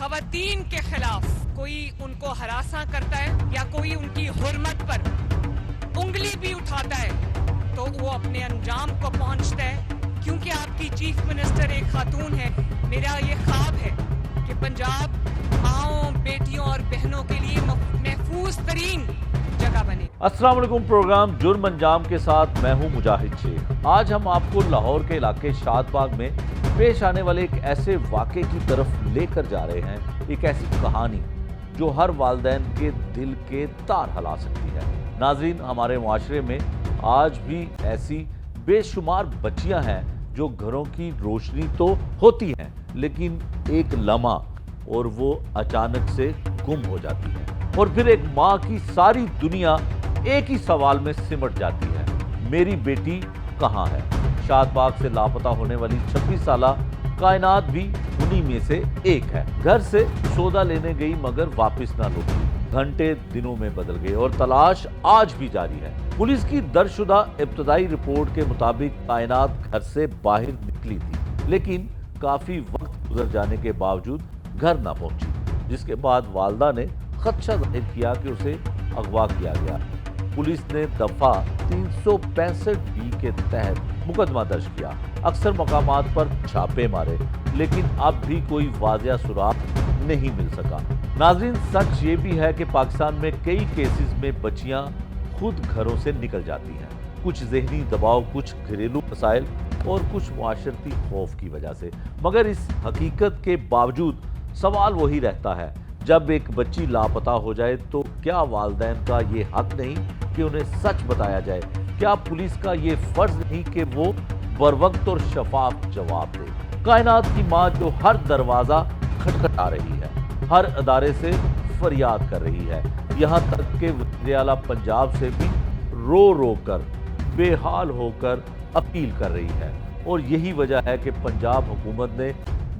खवातीन के खिलाफ कोई उनको हरासा करता है या कोई उनकी हुर्मत पर उंगली भी उठाता है तो वो अपने अंजाम को पहुंचता है, क्योंकि आपकी चीफ मिनिस्टर एक खातून है। मेरा ये ख्वाब है कि पंजाब माओं, बेटियों और बहनों के लिए महफूज तरीन जगह बने। अस्सलाम वालेकुम। प्रोग्राम जुर्म अंजाम के साथ मैं हूं मुजाहिद शेख। आज हम आपको लाहौर के इलाके शादबाग में पेश आने वाले एक ऐसे वाक़े की तरफ लेकर जा रहे हैं, एक ऐसी कहानी जो हर वालिदैन के दिल के तार हिला सकती है। नाज़रीन, हमारे मुआशरे में आज भी ऐसी बेशुमार बच्चियां हैं जो घरों की रोशनी तो होती हैं, लेकिन एक लम्हा और वो अचानक से गुम हो जाती है, और फिर एक माँ की सारी दुनिया एक ही सवाल में सिमट जाती है, मेरी बेटी कहाँ है। शादबाग से लापता होने वाली 26 साला कायनात भी उन्हीं में से एक है। घर से सौदा लेने गई मगर वापस ना लौटी। घंटे दिनों में बदल गए और तलाश आज भी जारी है। पुलिस की दर्जशुदा इब्तदाई रिपोर्ट के मुताबिक कायनात घर से बाहर निकली थी, लेकिन काफी वक्त गुजर जाने के बावजूद घर ना पहुंची, जिसके बाद वालदा ने खदशा जाहिर किया कि उसे अगवा किया गया। पुलिस ने दफा 365 के तहत मुकदमा दर्ज किया, अक्सर मकामात पर छापे मारे, लेकिन अब भी कोई वाजिया सुराग नहीं मिल सका। नाज़रीन, सच ये भी है कि पाकिस्तान में कई केसेस में बच्चियां खुद घरों से निकल जाती हैं, कुछ जहनी दबाव, कुछ घरेलू मसाइल और कुछ मुआशरती खौफ की वजह से। मगर इस हकीकत के बावजूद सवाल वही रहता है, जब एक बच्ची लापता हो जाए तो क्या वालिदैन का ये हक नहीं कि उन्हें सच बताया जाए? क्या पुलिस का ये फर्ज नहीं कि वो बरवक्त और शफाफ जवाब दे? कायनात की माँ जो हर दरवाजा खटखटा रही है, हर अदारे से फरियाद कर रही है, यहाँ तक कि वज़ीर आला पंजाब से भी रो रो कर, बेहाल होकर अपील कर रही है। और यही वजह है कि पंजाब हुकूमत ने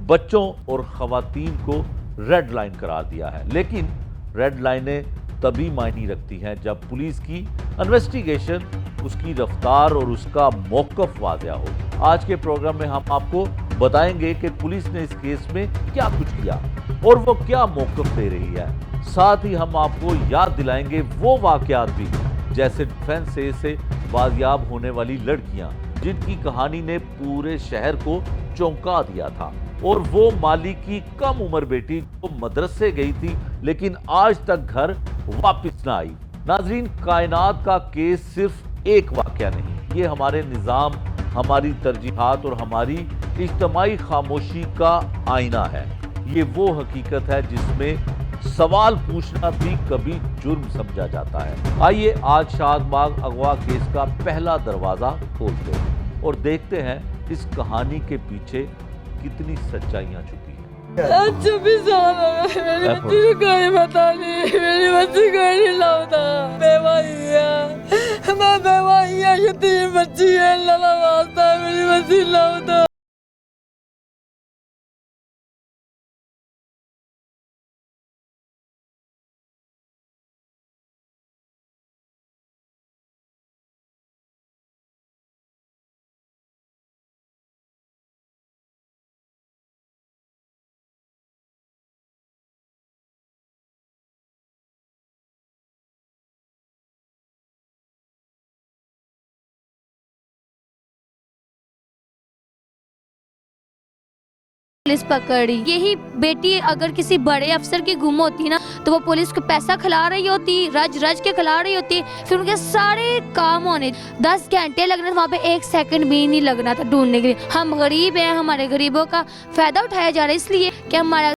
बच्चों और खवातीन को रेड लाइन करार दिया है। लेकिन रेड लाइनें तभी मायने रखती हैं जब पुलिस की इन्वेस्टिगेशन, उसकी रफ्तार और उसका मौक़िफ़ वाज़िया हो। आज के प्रोग्राम में हम आपको बताएंगे कि पुलिस ने इस केस में क्या कुछ किया और वो क्या मौक़िफ़ दे रही है। साथ ही हम आपको याद दिलाएंगे वो वाक़यात भी, जैसे डिफेंस से बाजियाब होने वाली लड़कियां, जिनकी कहानी ने पूरे शहर को चौंका दिया था, और वो माली की कम उम्र बेटी जो मदरसे गई थी लेकिन आज तक घर वापस ना आई। नाजरीन, कायनात का केस सिर्फ एक वाकया नहीं, ये हमारे निज़ाम, हमारी तरजीहात और हमारी इज्तिमाई खामोशी का आईना है। ये वो हकीकत है जिसमें सवाल पूछना भी कभी जुर्म समझा जाता है। आइए आज शादबाग अगवा केस का पहला दरवाजा खोलते हैं और देखते हैं इस कहानी के पीछे कितनी सच्चाइयां छुपी हैं। 26 साल हो गए, मेरी बच्ची को कोई पता नहीं, मेरी बच्ची को नहीं लाता। बेवाइया, मैं बेवाइया, ये 3 बच्ची है, अल्लाह वास्ता मेरी बच्ची लाता। पुलिस पकड़ी। यही बेटी अगर किसी बड़े अफसर की गुम होती ना, तो वो पुलिस को पैसा खिला रही होती, रज रज के खिला रही होती, फिर उनके सारे काम होने 10 घंटे लगने, वहाँ पे 1 सेकंड भी नहीं लगना था ढूंढने के लिए। हम गरीब हैं, हमारे गरीबों का फायदा उठाया जा रहा है, इसलिए कि हमारा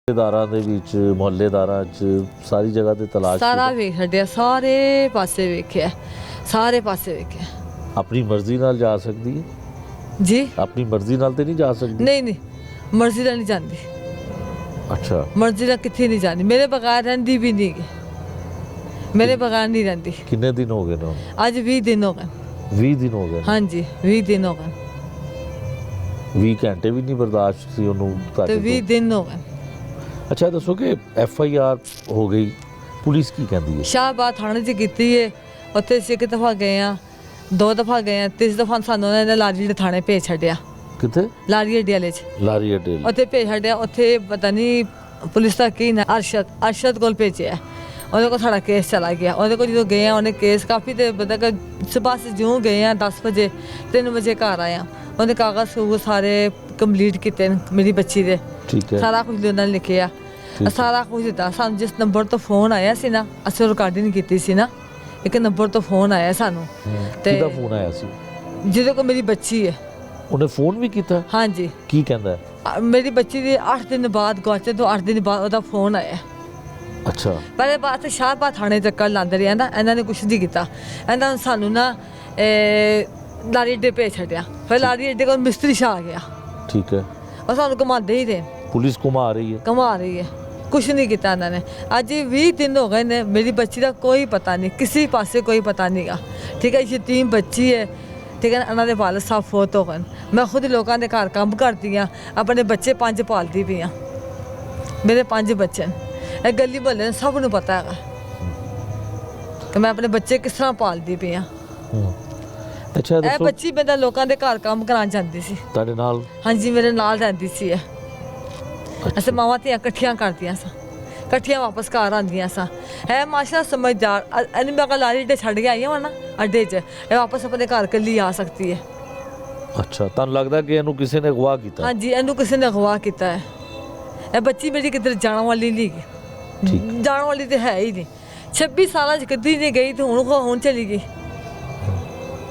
ਰਿਸ਼ਤੇਦਾਰਾਂ ਦੇ ਵਿੱਚ, ਮੁਹੱਲੇਦਾਰਾਂ 'ਚ ਸਾਰੀ ਜਗ੍ਹਾ ਤੇ ਤਲਾਸ਼ ਸਾਰਾ ਕੀਤੀ। ਵੇਖ ਛੱਡਿਆ, ਸਾਰੇ ਪਾਸੇ ਵੇਖਿਆ, ਸਾਰੇ ਪਾਸੇ ਵੇਖਿਆ। ਆਪਣੀ ਮਰਜ਼ੀ ਨਾਲ ਜਾ ਸਕਦੀ ਹੈ? ਜੀ ਆਪਣੀ ਮਰਜ਼ੀ ਨਾਲ ਤੇ ਨਹੀਂ ਜਾ ਸਕਦੀ? ਨਹੀਂ ਨਹੀਂ, ਮਰਜ਼ੀ ਨਾਲ ਨਹੀਂ ਜਾਂਦੀ, ਅੱਛਾ, ਮਰਜ਼ੀ ਨਾਲ ਕਿੱਥੇ ਨਹੀਂ ਜਾਂਦੀ। ਮੇਰੇ ਬਗੈਰ ਰਹਿੰਦੀ ਵੀ ਨਹੀਂ ਗੀ, ਮੇਰੇ ਬਗੈਰ ਨਹੀਂ ਰਹਿੰਦੀ। ਕਿੰਨੇ ਦਿਨ ਹੋ ਗਏ ਨੇ? ਅੱਜ 20 ਦਿਨ ਹੋ ਗਏ। 20 ਦਿਨ ਹੋ ਗਏ ਨੇ। ਹਾਂਜੀ 20 ਦਿਨ ਹੋ ਗਏ 20 ਘੰਟੇ ਵੀ ਨਹੀਂ ਬਰਦਾਸ਼ਤ ਸੀ ਉਹਨੂੰ ਤੇ ਤੁਹਾਡੇ 20 ਤੋਂ? ਦਿਨ ਹੋ ਗਏ। ਅੱਛਾ ਦੱਸੋ ਕਿ FIR ਹੋ ਗਈ, ਪੁਲਿਸ ਕੀ ਕਹਿੰਦੀ ਹੈ? ਸ਼ਾਹਬਾਦ ਥਾਣੇ 'ਚ ਕੀਤੀ ਹੈ, ਉੱਥੇ ਅਸੀਂ ਇੱਕ ਦਫਾ ਗਏ ਆ, 2 ਦਫਾ ਗਏ ਆ, 3 ਦਫਾ ਸਾਨੂੰ ਉਹਨਾਂ ਨੇ ਲਾਰੀ ਦੇ ਥਾਣੇ ਭੇਜ ਛੱਡਿਆ, ਕਿੱਥੇ? ਲਾਰੀ ਅੱਡੇ ਵਾਲੇ 'ਚ ਲਾਰੀ ਅੱਡੇ। ਉੱਥੇ ਭੇਜ ਛੱਡਿਆ। ਉੱਥੇ ਪਤਾ ਨਹੀਂ ਪੁਲਿਸ ਦਾ ਕੀ ਨਾ, ਅਰਸ਼ਦ ਕੋਲ ਭੇਜਿਆ, ਉਹਦੇ ਕੋਲ ਸਾਡਾ ਕੇਸ ਚਲਾ ਗਿਆ। ਉਹਦੇ ਕੋਲ ਜਦੋਂ ਗਏ ਆ, ਉਹਨੇ ਕੇਸ ਕਾਫੀ ਤੇ ਪਤਾ ਕਿ ਸਵੇਰ ਸੇ ਜਿਉਂ ਗਏ ਆ 10 ਵਜੇ, 3 ਵਜੇ ਘਰ ਆਇਆ। ਉਹਨੇ ਕਾਗਜ਼ ਕੂਗਜ਼ ਸਾਰੇ ਕੰਪਲੀਟ ਕੀਤੇ ਨੇ ਮੇਰੀ ਬੱਚੀ ਦੇ, ਠੀਕ ਹੈ, ਸਾਰਾ ਕੁਝ ਉਹਨਾਂ ਨੇ ਲਿਖਿਆ, ਠੀਕ। ਸਾਰਾ ਕੁਝ ਦਿੱਤਾ ਸਾਨੂੰ। ਜਿਸ ਨੰਬਰ ਤੋਂ ਫੋਨ ਆਇਆ ਸੀ ਨਾ, ਅਸੀਂ ਰਿਕਾਰਡਿੰਗ ਕੀਤੀ ਸੀ ਨਾ, ਇੱਕ ਨੰਬਰ ਤੋਂ ਫੋਨ ਆਇਆ ਸਾਨੂੰ, ਤੇ ਕਿਹਦਾ ਫੋਨ ਆਇਆ ਸੀ? ਜਿਹਦੇ ਕੋਲ ਮੇਰੀ ਬੱਚੀ ਹੈ। ਉਹਨੇ ਫੋਨ ਵੀ ਕੀਤਾ? ਹਾਂਜੀ, ਕੀ ਕਹਿੰਦਾ ਹੈ? ਮੇਰੀ ਬੱਚੀ ਦੇ 8 ਦਿਨ ਬਾਅਦ, ਗਵਾਚੇ ਤੋਂ 8 ਦਿਨ ਬਾਅਦ ਉਹਦਾ ਫੋਨ ਆਇਆ। ਅੱਛਾ, ਪਹਿਲੇ ਬਾਅਦ ਤੇ ਸ਼ਾਹਬਾਦ ਥਾਣੇ ਚੱਕਰ ਲਾਉਂਦੇ ਰਿਹਾ ਨਾ, ਇਹਨਾਂ ਨੇ ਕੁਛ ਨਹੀਂ ਕੀਤਾ। ਇਹਨਾਂ ਨੇ ਸਾਨੂੰ ਨਾ ਲਾਰੀ ਅੱਡੇ ਭੇਜ ਛੱਡਿਆ। ਫਿਰ ਲਾਰੀ ਅੱਡੇ ਕੋਲ ਮਿਸਤਰੀ ਸ਼ਾਹ ਆ ਗਿਆ, ਠੀਕ ਹੈ। ਉਹ ਸਾਨੂੰ ਘੁਮਾਉਂਦੇ ਹੀ ਰਹੇ, ਪੁਲਿਸ ਘੁਮਾ ਰਹੀ ਹੈ? ਘੁਮਾ ਰਹੀ ਹੈ, ਕੁਛ ਨਹੀਂ ਕੀਤਾ ਇਹਨਾਂ ਨੇ। ਅੱਜ 20 ਦਿਨ ਹੋ ਗਏ ਨੇ, ਮੇਰੀ ਬੱਚੀ ਦਾ ਕੋਈ ਪਤਾ ਨਹੀਂ, ਕਿਸੇ ਪਾਸੇ ਕੋਈ ਪਤਾ ਨਹੀਂਗਾ। ਠੀਕ ਹੈ, ਯਤੀਮ ਬੱਚੀ ਹੈ। ਠੀਕ ਹੈ, ਇਹਨਾਂ ਦੇ ਵਾਲਦ ਸਾਹਿਬ ਫੌਤ ਹੋ ਗਏ। ਮੈਂ ਖੁਦ ਲੋਕਾਂ ਦੇ ਘਰ ਕੰਮ ਕਰਦੀ ਹਾਂ, ਆਪਣੇ ਬੱਚੇ 5 ਪਾਲਦੀ ਪਈ ਹਾਂ, ਮੇਰੇ 5 ਬੱਚੇ ਨੇ। ਇਹ ਗਲੀ ਮੁਹੱਲੇ ਸਭ ਨੂੰ ਪਤਾ ਹੈਗਾ ਕਿ ਮੈਂ ਆਪਣੇ ਬੱਚੇ ਕਿਸ ਤਰ੍ਹਾਂ ਪਾਲਦੀ ਪਈ ਹਾਂ। ਅੱਛਾ ਇਹ ਦੱਸੋ, ਬੱਚੀ ਮੈਂ ਤਾਂ ਲੋਕਾਂ ਦੇ ਘਰ ਕੰਮ ਕਰਾਉਣ ਜਾਂਦੀ ਸੀ। ਤੁਹਾਡੇ ਨਾਲ? ਹਾਂਜੀ, ਮੇਰੇ ਨਾਲ ਰਹਿੰਦੀ ਸੀ ਇਹ। ਅਸੀਂ ਮਾਵਾਂ ਧੀਆਂ ਇਕੱਠੀਆਂ ਕਰਦੀਆਂ ਸਾਂ, ਇਕੱਠੀਆਂ ਵਾਪਸ ਘਰ ਆਉਂਦੀਆਂ ਸਾਂ। ਹੈ ਮਾਸ਼ਾ ਸਮਝਦਾਰ। ਇਹਨੂੰ ਮੈਂ ਕੱਲ੍ਹ ਲਾਰੀ ਅੱਡੇ ਛੱਡ ਕੇ ਆਈ ਹਾਂ ਨਾ ਅੱਡੇ 'ਚ, ਇਹ ਵਾਪਸ ਆਪਣੇ ਘਰ ਇਕੱਲੀ ਆ ਸਕਦੀ ਹੈ। ਅੱਛਾ, ਤੁਹਾਨੂੰ ਲੱਗਦਾ ਕਿ ਇਹਨੂੰ ਕਿਸੇ ਨੇ ਅਗਵਾ ਕੀਤਾ? ਹਾਂਜੀ, ਇਹਨੂੰ ਕਿਸੇ ਨੇ ਅਗਵਾ ਕੀਤਾ ਹੈ। ਇਹ ਬੱਚੀ ਮੇਰੀ ਕਿੱਧਰ ਜਾਣ ਵਾਲੀ ਨਹੀਂ ਗੀ, ਠੀਕ। ਜਾਣ ਵਾਲੀ ਤੇ ਹੈ ਹੀ ਨਹੀਂ। 26 ਸਾਲਾਂ 'ਚ ਕਦੀ ਨਹੀਂ ਗਈ ਤੇ ਹੁਣ ਚਲੀ ਗਈ,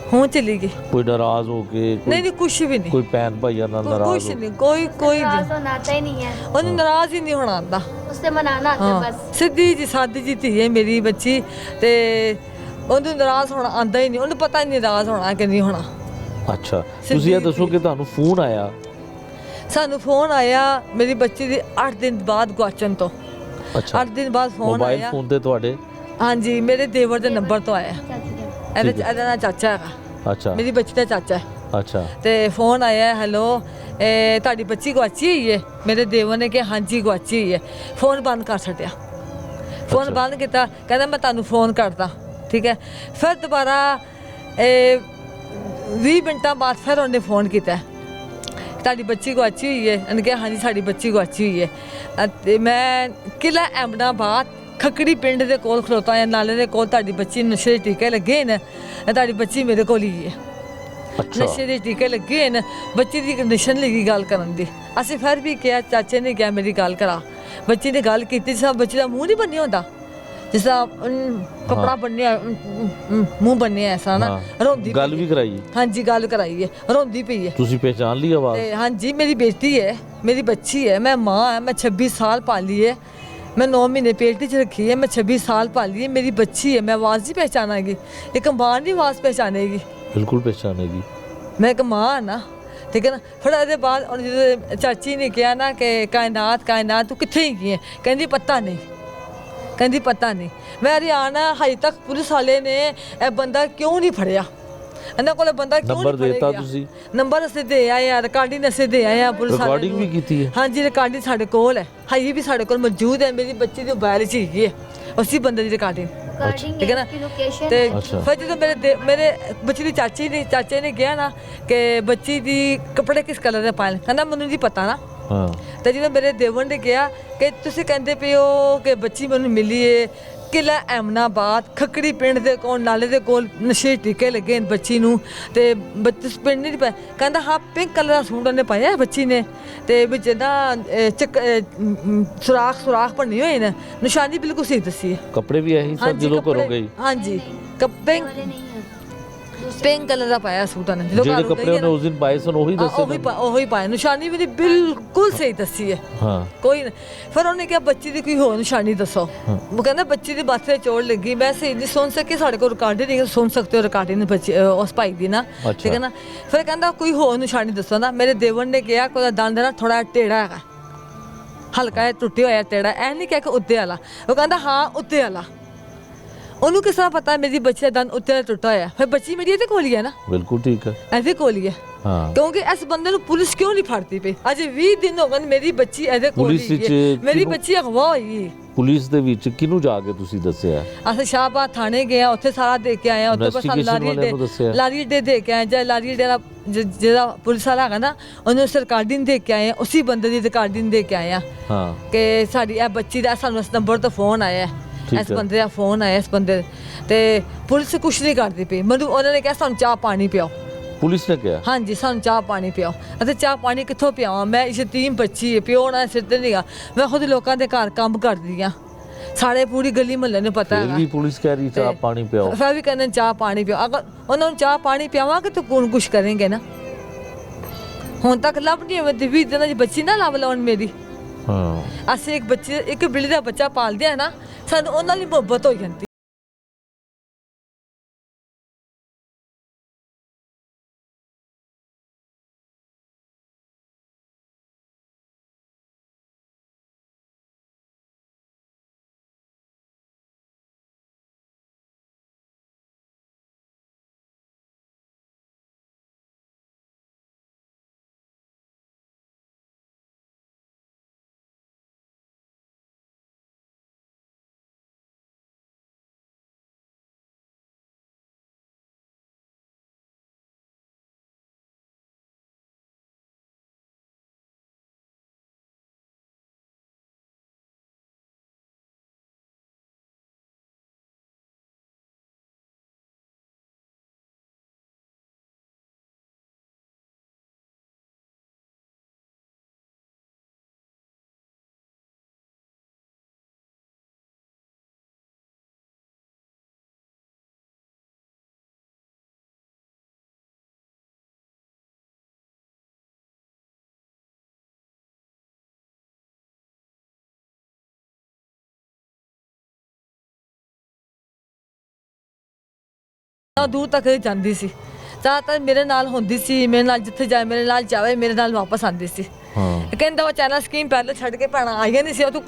ਹੁਣ ਚਲੀ ਗਈ। ਕੋਈ ਨਾਰਾਜ਼ ਹੋ ਕੇ? ਨਹੀਂ ਨਹੀਂ, ਕੁਛ ਵੀ ਨਹੀਂ, ਕੋਈ ਭੈਣ ਭਾਈਆਂ ਨਾਲ ਨਾਰਾਜ਼ ਕੁਛ ਹੋ? ਨਹੀਂ, ਕੋਈ नाराज ਨਹੀਂ। होना आता ही नहीं है, ਉਹਨੂੰ ਨਾਰਾਜ਼ ਹੀ ਨਹੀਂ ਹੋਣਾ ਆਉਂਦਾ। उससे मनाना आता है ਹਾਂ, बस। ਸਿੱਧੀ ਜੀ ਸਾਦੀ ਜੀ ਧੀ ਹੈ ਮੇਰੀ ਬੱਚੀ, ਤੇ ਉਹਨੂੰ ਨਾਰਾਜ਼ ਹੋਣਾ ਆਉਂਦਾ ਹੀ ਨਹੀਂ। ਉਹਨੂੰ ਪਤਾ ਹੀ ਨਹੀਂ ਨਾਰਾਜ਼ ਹੋਣਾ ਕਿ ਨਹੀਂ ਹੋਣਾ। ਅੱਛਾ, ਤੁਸੀਂ ਇਹ ਦੱਸੋ ਕਿ ਤੁਹਾਨੂੰ ਫੋਨ ਆਇਆ? ਸਾਨੂੰ ਫੋਨ ਆਇਆ ਮੇਰੀ ਬੱਚੀ ਦੀ 8 ਦਿਨ ਬਾਅਦ ਗਵਾਚਣ ਤੋਂ। ਅੱਛਾ, 8 ਦਿਨ ਬਾਅਦ ਫੋਨ ਮੋਬਾਈਲ ਆਇਆ। ਫੋਨ ਤੇ ਤੁਹਾਡੇ? ਹਾਂਜੀ, ਮੇਰੇ ਦੇਵਰ ਦੇ ਨੰਬਰ ਤੋਂ ਆਇਆ। ਇਹਦਾ ਠੀਕ ਹੈ। ਇਹਦਾ ਨਾਂ ਚਾਚਾ ਹੈਗਾ, ਅੱਛਾ, ਮੇਰੀ ਬੱਚੀ ਦਾ ਚਾਚਾ ਹੈ। ਅੱਛਾ, ਤੇ ਫੋਨ ਆਇਆ, ਹੈਲੋ ਤੁਹਾਡੀ ਬੱਚੀ ਗਵਾਚੀ ਹੋਈ ਹੈ। ਮੇਰੇ ਦੇਵਰ ਨੇ ਕਿਹਾ ਹਾਂਜੀ ਗਵਾਚੀ ਹੋਈ ਹੈ। ਫੋਨ ਬੰਦ ਕਰ ਛੱਡਿਆ, ਫੋਨ ਅੱਛਾ। ਬੰਦ ਕੀਤਾ। ਕਹਿੰਦਾ ਮੈਂ ਤੁਹਾਨੂੰ ਫੋਨ ਕਰਦਾ। ਠੀਕ ਹੈ, ਫਿਰ ਦੁਬਾਰਾ 20 ਮਿੰਟਾਂ ਬਾਅਦ ਫਿਰ ਉਹਨੇ ਫੋਨ ਕੀਤਾ, ਤੁਹਾਡੀ ਬੱਚੀ ਗਵਾਚੀ ਹੋਈ ਹੈ। ਉਹਨੇ ਕਿਹਾ ਹਾਂਜੀ ਸਾਡੀ ਬੱਚੀ ਗਵਾਚੀ ਹੋਈ ਹੈ। ਅਤੇ ਮੈਂ ਕਿਲ੍ਹਾ ਅਹਿਮਦਾਬਾਦ ਖੱਕੜੀ ਪਿੰਡ ਦੇ ਕੋਲ ਖਲੋਤਾ ਹਾਂ, ਨਾਲੇ ਦੇ ਕੋਲ। ਤੁਹਾਡੀ ਬੱਚੀ ਨੂੰ ਨਸ਼ੇ ਦੇ ਟੀਕੇ ਲੱਗੇ ਨੇ, ਤੁਹਾਡੀ ਬੱਚੀ ਮੇਰੇ ਕੋਲ ਹੀ ਹੈ। ਅੱਛਾ, ਨਸ਼ੇ ਦੇ ਟੀਕੇ ਲੱਗੇ ਨੇ, ਬੱਚੀ ਦੀ ਕੰਡੀਸ਼ਨ ਲਈ ਗੱਲ ਕਰਨ ਦੀ। ਅਸੀਂ ਫਿਰ ਵੀ ਕਿਹਾ, ਚਾਚੇ ਨੇ ਕਿਹਾ ਮੇਰੀ ਗੱਲ ਕਰਾ। ਬੱਚੀ ਨੇ ਗੱਲ ਕੀਤੀ, ਜਿਸ ਤਰ੍ਹਾਂ ਬੱਚੀ ਦਾ ਮੂੰਹ ਨਹੀਂ ਬੰਨਿਆ ਹੁੰਦਾ, ਜਿਸ ਤਰ੍ਹਾਂ ਕੱਪੜਾ ਬੰਨਿਆ, ਮੂੰਹ ਬੰਨਿਆ ਐਸਾ ਨਾ, ਰੋਂਦੀ ਗੱਲ ਪਈ ਵੀ ਹੈ। ਕਰਾਈ? ਹਾਂਜੀ, ਗੱਲ ਕਰਾਈ ਹੈ, ਰੋਂਦੀ ਪਈ ਹੈ। ਤੁਸੀਂ ਪਹਿਚਾਨ ਲਈ ਆਵਾਜ਼? ਤੇ ਹਾਂਜੀ, ਮੇਰੀ ਬੇਟੀ ਹੈ, ਮੇਰੀ ਬੱਚੀ ਹੈ, ਮੈਂ ਮਾਂ ਹੈ, ਮੈਂ 26 ਸਾਲ ਪਾਲੀ ਹੈ, ਮੈਂ 9 ਮਹੀਨੇ ਪੇਟ 'ਚ ਰੱਖੀ ਹੈ, ਮੈਂ 26 ਸਾਲ ਪਾਲੀ ਹੈ, ਮੇਰੀ ਬੱਚੀ ਹੈ, ਮੈਂ ਆਵਾਜ਼ ਨਹੀਂ ਪਹਿਚਾਨਾਂਗੀ, ਇੱਕ ਮਾਂ ਦੀ ਆਵਾਜ਼ ਪਹਿਚਾਨੇਗੀ। ਬਿਲਕੁਲ ਪਹਿਚਾਨੇਗੀ। ਮੈਂ ਇੱਕ ਮਾਂ ਹਾਂ ਨਾ, ਠੀਕ ਹੈ ਨਾ। ਫਿਰ ਇਹਦੇ ਬਾਅਦ ਜਦੋਂ ਚਾਚੀ ਨੇ ਕਿਹਾ ਨਾ ਕਿ ਕਾਇਨਾਤ ਤੂੰ ਕਿੱਥੇ ਹੀ ਗਈ ਹੈ, ਕਹਿੰਦੀ ਪਤਾ ਨਹੀਂ, ਕਹਿੰਦੀ ਪਤਾ ਨਹੀਂ। ਮੈਂ ਹਰਿਆਣਾ ਹਜੇ ਤੱਕ ਪੁਲਿਸ ਵਾਲੇ ਨੇ ਇਹ ਬੰਦਾ ਕਿਉਂ ਨਹੀਂ ਫੜਿਆ, ਇਹਨਾਂ ਕੋਲ ਬੰਦਾ ਕਿਉਂ ਨੰਬਰ ਨਹੀਂ ਦੇਤਾ ਫੜਿਆ। ਤੁਸੀਂ? ਨੰਬਰ ਅਸੀਂ ਦੇ ਆਏ ਆ, ਰਿਕਾਰਡਿੰਗ ਅਸੀਂ ਦੇ ਆਏ ਆ ਪੁਲਿਸ ਵਾਲੇ ਰਿਕਾਰਡਿੰਗ ਨੂੰ। ਵੀ ਕੀਤੀ ਹੈ? ਹਾਂਜੀ, ਰਿਕਾਰਡਿੰਗ ਸਾਡੇ ਕੋਲ ਹੈ, ਹਜੇ ਵੀ ਸਾਡੇ ਕੋਲ ਮੌਜੂਦ ਹੈ। ਮੇਰੀ ਬੱਚੀ ਦੀ ਮੋਬਾਈਲ 'ਚ ਹੈਗੀ ਹੈ ਉਸੇ ਬੰਦੇ ਦੀ ਰਿਕਾਰਡਿੰਗ, रिकॉर्डिंग ठीक है ना? की लोकेशन ਤੇ ਅੱਛਾ। ਫਿਰ ਜਦੋਂ ਮੇਰੇ ਬੱਚੀ ਦੀ ਚਾਚੇ ਨੇ ਕਿਹਾ ਨਾ ਕਿ ਬੱਚੀ ਦੀ ਕੱਪੜੇ ਕਿਸ ਕਲਰ ਦੇ ਪਾਏ ਨੇ, ਕਹਿੰਦਾ ਮੈਨੂੰ ਨਹੀਂ ਪਤਾ ਨਾ। ਹਾਂ, ਤੇ ਜਦੋਂ ਮੇਰੇ ਦੇਵਰ ਨੇ ਕਿਹਾ ਕਿ ਤੁਸੀਂ ਕਹਿੰਦੇ ਪਏ ਹੋ ਕਿ ਬੱਚੀ ਮੈਨੂੰ ਮਿਲੀ ਏ ਕਿਲ੍ਹਾ ਅਹਿਮਦਾਬਾਦ ਖੱਕੜੀ ਪਿੰਡ ਦੇ ਕੋਲ, ਨਾਲੇ ਦੇ ਕੋਲ ਨਸ਼ੇ ਟੀਕੇ ਲੱਗੇ ਨੇ ਬੱਚੀ ਨੂੰ, ਤੇ ਬੱਚੇ ਪਿੰਡ ਨਹੀਂ ਪਾਇਆ। ਕਹਿੰਦਾ ਹਾਂ, ਪਿੰਕ ਕਲਰ ਦਾ ਸੂਟ ਉਹਨੇ ਪਾਇਆ ਬੱਚੀ ਨੇ, ਤੇ ਵਿੱਚ ਨਾ ਸੁਰਾਖ ਬਣੇ ਹੋਏ ਨੇ, ਨਿਸ਼ਾਨੀ ਬਿਲਕੁਲ ਸਹੀ ਦੱਸੀ ਹੈ। ਕੱਪੜੇ ਵੀ ਇਹੀ ਸਭ ਹਾਂਜੀ, ਜਦੋਂ ਘਰੋਂ ਕੱਪੜੇ- ਗਈ? ਹਾਂਜੀ, वाले नहीं है। ਪਿੰਕ ਕਲਰ ਦਾ ਪਾਇਆ ਸੂਟ ਉਹਨੇ ਜਦੋਂ ਜਿਹੜੇ ਘਰ ਕੱਪੜੇ ਉਹਨੇ ਉਸ ਦਿਨ ਪਾਏ ਸਨ ਉਹੀ ਦੱਸੇ ਉਹੀ ਪਾਇਆ ਨਿਸ਼ਾਨੀ ਵੀ ਬਿਲਕੁਲ ਸਹੀ ਦੱਸੀ ਹੈ ਹਾਂ ਕੋਈ ਫਿਰ ਉਹਨੇ ਕਿਹਾ ਬੱਚੀ ਦੀ ਕੋਈ ਹੋਰ ਨਿਸ਼ਾਨੀ ਦੱਸੋ ਉਹ ਕਹਿੰਦਾ ਬੱਚੀ ਦੀ ਬਾਤ ਤੇ ਚੋਟ ਲੱਗੀ ਮੈਂ ਸਹੀ ਨਹੀਂ ਸੁਣ ਸਕੀ ਸਾਡੇ ਕੋਲ ਰਿਕਾਰਡਿੰਗ ਨਹੀਂ ਸੁਣ ਸਕਦੇ ਹੋ ਰਿਕਾਰਡਿੰਗ ਬੱਚੀ ਉਸ ਭਾਈ ਦੀ ਨਾ ਠੀਕ ਹੈ ਨਾ ਫਿਰ ਕਹਿੰਦਾ ਕੋਈ ਹੋਰ ਨਿਸ਼ਾਨੀ ਦੱਸੋ ਨਾ ਮੇਰੇ ਦੇਵਰ ਨੇ ਕਿਹਾ ਕੋਈ ਦੰਦ ਨਾ ਥੋੜਾ ਟੇੜਾ ਹੈਗਾ ਹਲਕਾ ਜਿਹਾ ਟੁੱਟਿਆ ਹੋਇਆ ਟੇੜਾ ਐ ਨਹੀਂ ਕਿਹਾ ਕਿ ਉੱਤੇ ਵਾਲਾ ਉਹ ਕਹਿੰਦਾ ਹਾਂ ਉੱਤੇ ਵਾਲਾ ਉਹਨੂੰ ਕਿਸ ਤਰ੍ਹਾਂ ਪਤਾ ਮੇਰੀ ਬੱਚੀ ਦਾ ਦੰਦ ਉੱਤੇ ਟੁੱਟਾ ਹੋਇਆ ਫਿਰ ਬੱਚੀ ਮੇਰੀ ਇਹਦੇ ਕੋਲ ਹੀ ਹੈ ਨਾ ਬਿਲਕੁਲ ਠੀਕ ਹੈ ਇਹਦੇ ਕੋਲ ਹੀ ਹੈ ਹਾਂ ਕਿਉਂਕਿ ਇਸ ਬੰਦੇ ਨੂੰ ਪੁਲਿਸ ਕਿਉਂ ਨਹੀਂ ਫੜਦੀ ਪਈ ਅਜੇ 20 ਦਿਨ ਹੋ ਗਏ ਮੇਰੀ ਬੱਚੀ ਇਹਦੇ ਕੋਲ ਹੀ ਹੈ ਮੇਰੀ ਬੱਚੀ ਅਗਵਾ ਹੋਈ ਪੁਲਿਸ ਦੇ ਵਿੱਚ ਕਿਹਨੂੰ ਜਾ ਕੇ ਤੁਸੀਂ ਦੱਸਿਆ ਅਸੀਂ ਸ਼ਾਹਬਾਦ ਥਾਣੇ ਗਏ ਆ ਉੱਥੇ ਸਾਰਾ ਦੇਖ ਕੇ ਆਏ ਆ ਉੱਥੇ ਬਸ ਲਾਰੀ ਡੇ ਦੇ ਕੇ ਆਏ ਜਾਂ ਲਾਰੀ ਡੇ ਦਾ ਜਿਹੜਾ ਪੁਲਿਸ ਵਾਲਾ ਹੈਗਾ ਨਾ ਉਹਨੂੰ ਰਿਕਾਰਡਿੰਗ ਦੇ ਕੇ ਆਏ ਉਸੇ ਬੰਦੇ ਦੀ ਰਿਕਾਰਡਿੰਗ ਦੇ ਕੇ ਆਏ ਆ ਹਾਂ ਕਿ ਸਾਡੀ ਇਹ ਬੱਚੀ ਦਾ ਸਾਨੂੰ ਇਸ ਨੰਬਰ ਤੋਂ ਫੋਨ ਆਇਆ ਇਸ ਬੰਦੇ ਦਾ ਫੋਨ ਆਇਆ ਇਸ ਬੰਦੇ ਤੇ ਪੁਲਿਸ ਕੁਛ ਨਹੀਂ ਕਰਦੀ ਪਈ ਮੈਨੂੰ ਉਹਨਾਂ ਨੇ ਕਿਹਾ ਸਾਨੂੰ ਚਾਹ ਪਾਣੀ ਪਿਆਓ ਪੁਲਿਸ ਨੇ ਕਿਹਾ ਹਾਂਜੀ ਸਾਨੂੰ ਚਾਹ ਪਾਣੀ ਪਿਆਓ ਅਤੇ ਚਾਹ ਪਾਣੀ ਕਿੱਥੋਂ ਪਿਆਵਾਂ ਮੈਂ ਯਤੀਮ ਬੱਚੀ ਹੈ ਪਿਓ ਨਾ ਸਿਰ ਤੇ ਨਹੀਂਗਾ ਮੈਂ ਖੁਦ ਲੋਕਾਂ ਦੇ ਘਰ ਕੰਮ ਕਰਦੀ ਆ ਸਾਰੇ ਪੂਰੀ ਗਲੀ ਮੁਹੱਲੇ ਨੂੰ ਪਤਾ ਫਿਰ ਵੀ ਪੁਲਿਸ ਕਹਿ ਰਹੀ ਚਾਹ ਪਾਣੀ ਪਿਆਓ ਫਿਰ ਵੀ ਕਹਿੰਦੇ ਚਾਹ ਪਾਣੀ ਪਿਆਓ ਅਗਰ ਉਹਨਾਂ ਨੂੰ ਚਾਹ ਪਾਣੀ ਪਿਆਵਾਂਗੇ ਤਾਂ ਕੌਣ ਕੁਛ ਕਰਨਗੇ ਨਾ ਹੁਣ ਤੱਕ ਲੱਭ ਨਹੀਂ ਹੋਵੇ ਤੇ 20 ਦਿਨਾਂ ਦੀ ਬੱਚੀ ਨਾ ਲੱਭ ਲਾਉਣ ਮੇਰੀ ਹਾਂ ਅਸੀਂ ਇੱਕ ਬਿੱਲੀ ਦਾ ਬੱਚਾ ਪਾਲਦੇ ਆ ਨਾ ਸਾਨੂੰ ਉਹਨਾਂ ਦੀ ਮੁਹੱਬਤ ਹੋ ਜਾਂਦੀ ਦੂਰ ਤੱਕ ਜਾਂਦੀ ਸੀ ਜ਼ਿਆਦਾਤਰ ਮੇਰੇ ਨਾਲ ਹੁੰਦੀ ਸੀ ਮੇਰੇ ਨਾਲ ਜਿੱਥੇ ਜਾਏ ਮੇਰੇ ਨਾਲ ਜਾਵੇ ਮੇਰੇ ਨਾਲ ਵਾਪਸ ਆਉਂਦੀ ਸੀ ਹਾਂ ਕਹਿੰਦਾ ਉਹ ਚੈਨਲ ਸਕੀਮ ਪਹਿਲੇ ਛੱਡ ਕੇ ਭੈਣਾਂ ਆਈਆਂ ਨਹੀਂ ਸੀ ਉਹ ਤੂੰ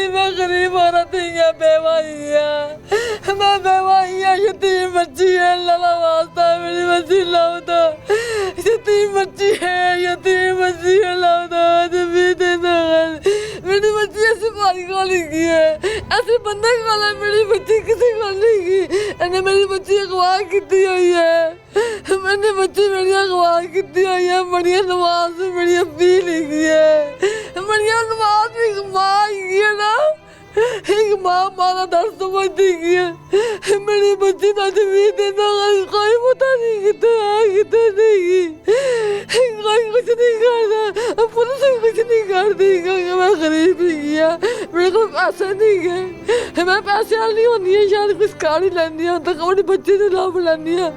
मैं गरीब औरत ही है बेवाही है मैं बेवाही है यतीम बच्ची है अल्लाह वास्ता मेरी बच्ची लाओ तो यतीम बच्ची है लाओ तो भी दे दो मेरी बच्ची ऐसी बारी खोली की है ऐसे बंदे को मेरी बच्ची किसी को नहीं की इन्हें मेरी बच्ची अगवा की हुई है मैंने बच्ची मेरी अगवा की हुई है बढ़िया नमाज मेरी अम्मी लिखी है बढ़िया नमाज भी माँ की है ना एक माँ मारा दर्द समझती है मेरी बच्ची तो भी देना कोई पता नहीं कितने है कितने नहीं नहीं, कोई कुछ नहीं करता, पुलिस कुछ नहीं करती क्योंकि मैं गरीब ही गया, मेरे को पैसे नहीं है, मैं पैसे वाली होनी है, शायद कुछ कार ही लेनी है तो अपने बच्चे ने लाभ लेनी है।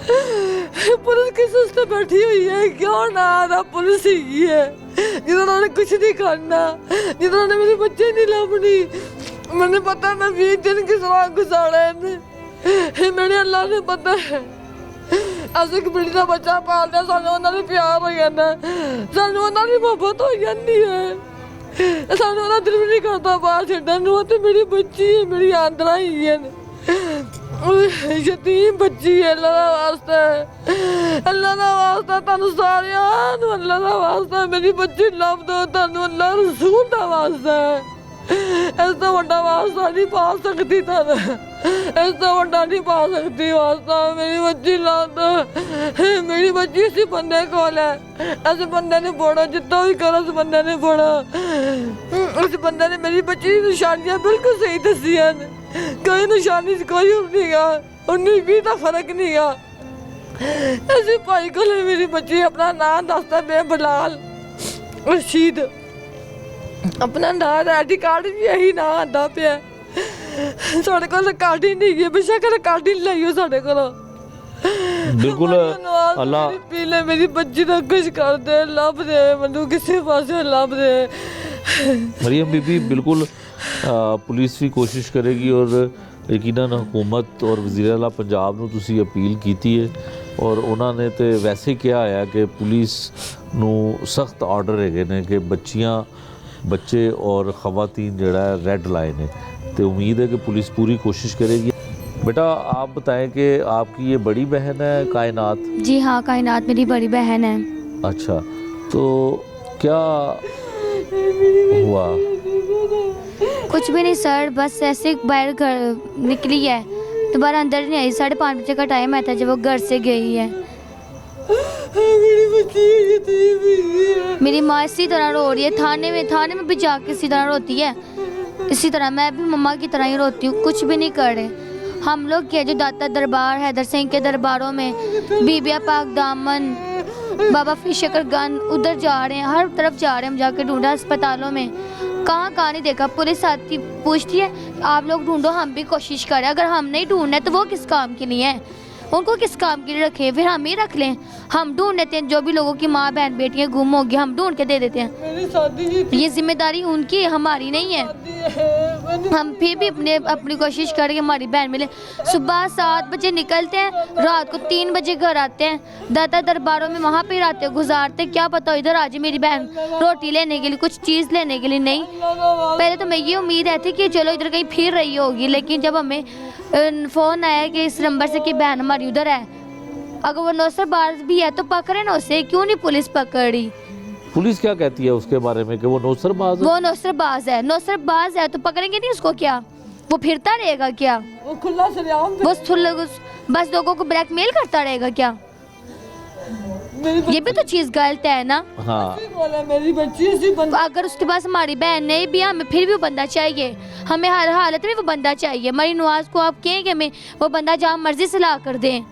पुलिस किस उस बैठी हुई है, क्यों ना आता पुलिस ही है जिन्होंने कुछ नहीं करना, जिन्होंने मेरे बच्चे नहीं लाभनी। मैंने पता मैं 20 दिन किस तरह गुजारे मेरे अल्लाह ने पता है। ऐसे एक बेटी का बच्चा पालना सानू उन्होंने प्यार हो जाना, सानू उन्होंने मोहब्बत हो जाती है, सानू उन्होंने दिल भी नहीं करता बाहर छड्डन नूं। ते मेरी बच्ची है, मेरी आंदरा ही है, यतीम बच्ची है। अल्लाह दा वास्ता, अल्लाह दा वास्ता तुहानू सारियां नूं अल्लाह दा वास्ता मेरी बच्ची लभ दो, तुहानू अल्लाह रसूल दा वास्ता है। इस तो बड़ा वास्ता नहीं पा सकती तुम, इस तो बड़ा नहीं पा सकती वास्ता, मेरी बच्ची ला दो। मेरी बच्ची इसी बंदे कोल है, इस बंदे ने बोड़ा, जितना भी करो उस बंदे ने बोड़ा। उस बंदे ने मेरी बच्ची की निशानियां बिल्कुल सही दसी हैं, कोई निशानी कोई नहीं गा, 19-20 का फर्क नहीं गा। ऐसे भाई को मेरी बच्ची अपना नाम दसता पे बिलाल रशीद, अपना नाम आईडी कार्ड भी यही ना आता पे, साढ़े को कार्ड ही नहीं है, बेशक कार्ड ही लाइयो साढ़े को। बिल्कुल अल्लाह पीले मेरी बच्ची का कुछ कर दे, लब दे मैनू किसी पास लब दे। मरियम बीबी, बिल्कुल पुलिस भी कोशिश करेगी और यकीनन हुकूमत और वज़ीर आला पंजाब नूं तुसीं अपील कीती है और उन्होंने तो वैसे ही कहा है कि पुलिस नूं सख्त आर्डर है ने कि बच्चियां, बच्चे और ख़वातीन जड़ा रेड लाइन है, तो उम्मीद है कि पुलिस पूरी कोशिश करेगी। बेटा आप बताएं कि आपकी ये बड़ी बहन है कायनात? जी हाँ, कायनात मेरी बड़ी बहन है। अच्छा, तो क्या हुआ? कुछ भी नहीं सर, बस ऐसे बाहर घर निकली है, दोबारा अंदर नहीं आई। 5:30 बजे का टाइम आया था जब वो घर से गई है। मेरी माँ इसी तरह रो रही है, थाने में भी जाके इसी तरह रोती है, इसी तरह मैं भी मम्मा की तरह ही रोती हूँ, कुछ भी नहीं कर रहे। हम लोग क्या जो दाता दरबार, हैदर सिंह के दरबारों में, बीबिया पाक दामन, बाबा फिशकर गन, उधर जा रहे हैं, हर तरफ जा रहे हैं, हम जाके ढूंढा अस्पतालों में, कहाँ नहीं देखा। पुलिस आती पूछती है आप लोग ढूंढो, हम भी कोशिश करें, अगर हम नहीं ढूंढना है तो वो किस काम के लिए है, उनको किस काम के लिए रखे, फिर हम ही रख लें। हम ढूंढ लेते हैं, जो भी लोगों की माँ बहन बेटियाँ गुम होगी हम ढूंढ के दे देते हैं। ये जिम्मेदारी उनकी है, हमारी नहीं है। हम फिर भी अपनी कोशिश करें कि हमारी बहन मिले। सुबह 7 बजे निकलते हैं, रात को 3 बजे घर आते हैं, दादा दरबारों में वहाँ पे रातें गुजारते, क्या पता इधर आ जाए मेरी बहन रोटी लेने के लिए, कुछ चीज़ लेने के लिए। नहीं, पहले तो मैं ये उम्मीद है थी कि चलो इधर कहीं फिर रही होगी, लेकिन जब हमें फ़ोन आया कि इस नंबर से कि बहन हमारी उधर है, अगर वो नौसरबाज भी है तो पकड़े ना उसे, क्यों नहीं पुलिस पकड़ी? पुलिस क्या कहती है उसके बारे में कि वो नौसरबाज है? वो नौसरबाज है तो पकड़ेंगे नहीं उसको क्या? वो फिरता रहेगा क्या? वो खुला सरेआम बस लोगों को ब्लैकमेल करता रहेगा क्या? ये भी तो चीज़ गलत है ना। हाँ, मेरी बच्ची अगर उसके पास हमारी बहन नहीं भी, हमें फिर भी वो बंदा चाहिए, हमें हर हालत में वो बंदा चाहिए। मरी नवाज को आप कहें कि हमें वो बंदा जहाँ मर्जी से ला कर दें।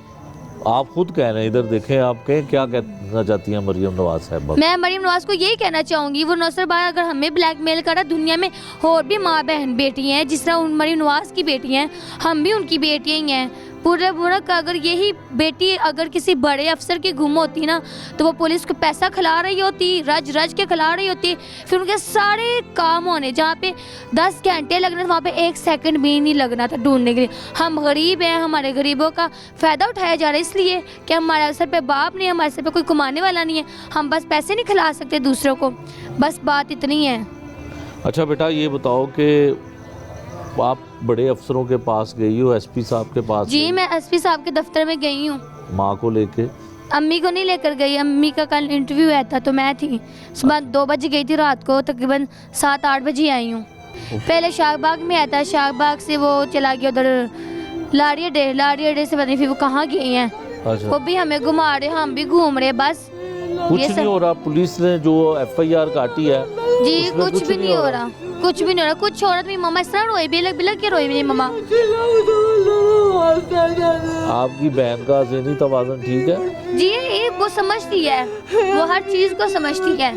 आप खुद कह रहे हैं, इधर देखें, आप कहें क्या कहना चाहती हैं मरियम नवाज साहब? मैं मरियम नवाज को यही कहना चाहूँगी, वो नौसरबाज अगर हमें ब्लैकमेल करा, दुनिया में और भी माँ बहन बेटी हैं, जिस तरह मरियम नवाज की बेटी हैं, हम भी उनकी बेटियाँ ही हैं। पूरे मुल्क अगर यही बेटी अगर किसी बड़े अफसर की गुम होती ना, तो वो पुलिस को पैसा खिला रही होती, रज के खिला रही होती, फिर उनके सारे काम होने, जहाँ पे 10 घंटे लगने वहाँ पे 1 सेकंड भी नहीं लगना था ढूंढने के लिए। हम गरीब हैं, हमारे गरीबों का फ़ायदा उठाया जा रहा है, इसलिए कि हमारे सर पे बाप नहीं है, हमारे सर पे कोई कमाने वाला नहीं है, हम बस पैसे नहीं खिला सकते दूसरों को, बस बात इतनी है। अच्छा बेटा, ये बताओ कि आप बड़े अफसरों के पास गई हो, एसपी साहब के पास? जी, मैं एसपी साहब के दफ्तर में गई हूँ। माँ को लेके? अम्मी को नहीं लेकर गई, अम्मी का कल इंटरव्यू है था तो मैं थी। सुबह 2 बजे गई थी, रात को तकरीबन 7-8 बजे आई हूँ। पहले शाहबाग में आया था, शाहबाग से वो चला गया उधर लाड़ी अड्डे से, पता नहीं फिर वो कहाँ गए हैं। अच्छा। वो भी हमें घुमा रहे, हम भी घूम रहे, बस कुछ नहीं हो रहा। पुलिस ने जो FIR काटी है जी, कुछ भी नहीं हो रहा। कुछ भी नहीं हो रहा, कुछ हो रहा। मेरी मम्मा इस तरह रोए, बिलक बिलक के रोए मेरी मम्मा। आपकी बहन का ज़हनी तवाज़ुन ठीक है? जी वो समझती है, वो हर चीज को समझती है।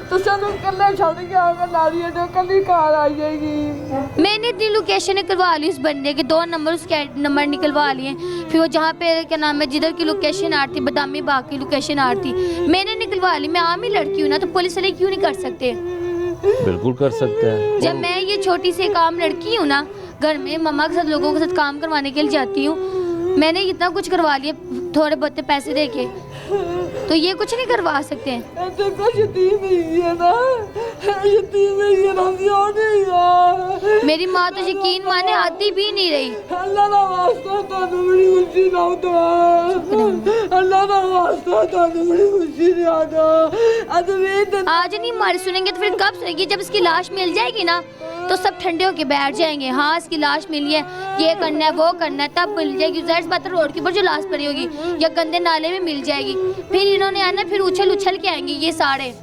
तो चलो कल छोड़ के आऊंगा नारियल जो कल ही कार आ जाएगी। मैंने इतनी लोकेशन निकलवा ली उस बंदे के, 2 नंबर उसके नंबर निकलवा लिए। फिर वो जहाँ पे क्या नाम है, जिधर की लोकेशन आ रही थी, बदामी बाग की लोकेशन आ रही थी, मैंने निकलवा ली। मैं आम ही लड़की हूँ ना, तो पुलिस वाले क्यों नहीं कर सकते? बिल्कुल कर सकते हैं। जब मैं ये छोटी सी एक आम लड़की हूँ ना, घर में मम्मा के साथ लोगों के साथ काम करवाने के लिए जाती हूँ, मैंने इतना कुछ करवा लिया थोड़े बहुत पैसे दे के, तो ये कुछ नहीं करवा सकते हैं। मेरी माँ तो यकीन माने आती भी नहीं रही। आज नहीं हमारी सुनेंगे तो फिर कब सुनेंगे? जब इसकी लाश मिल जाएगी ना, तो सब ठंडे होके बैठ जाएंगे। हाँ इसकी लाश मिली है, ये करना है वो करना है, तब मिल जाएगी। ज़ाहिर बात है रोड के ऊपर जो लाश पड़ी होगी या गंदे नाले में मिल जाएगी, फिर इन्होंने आना, फिर उछल उछल के आएंगे ये सारे।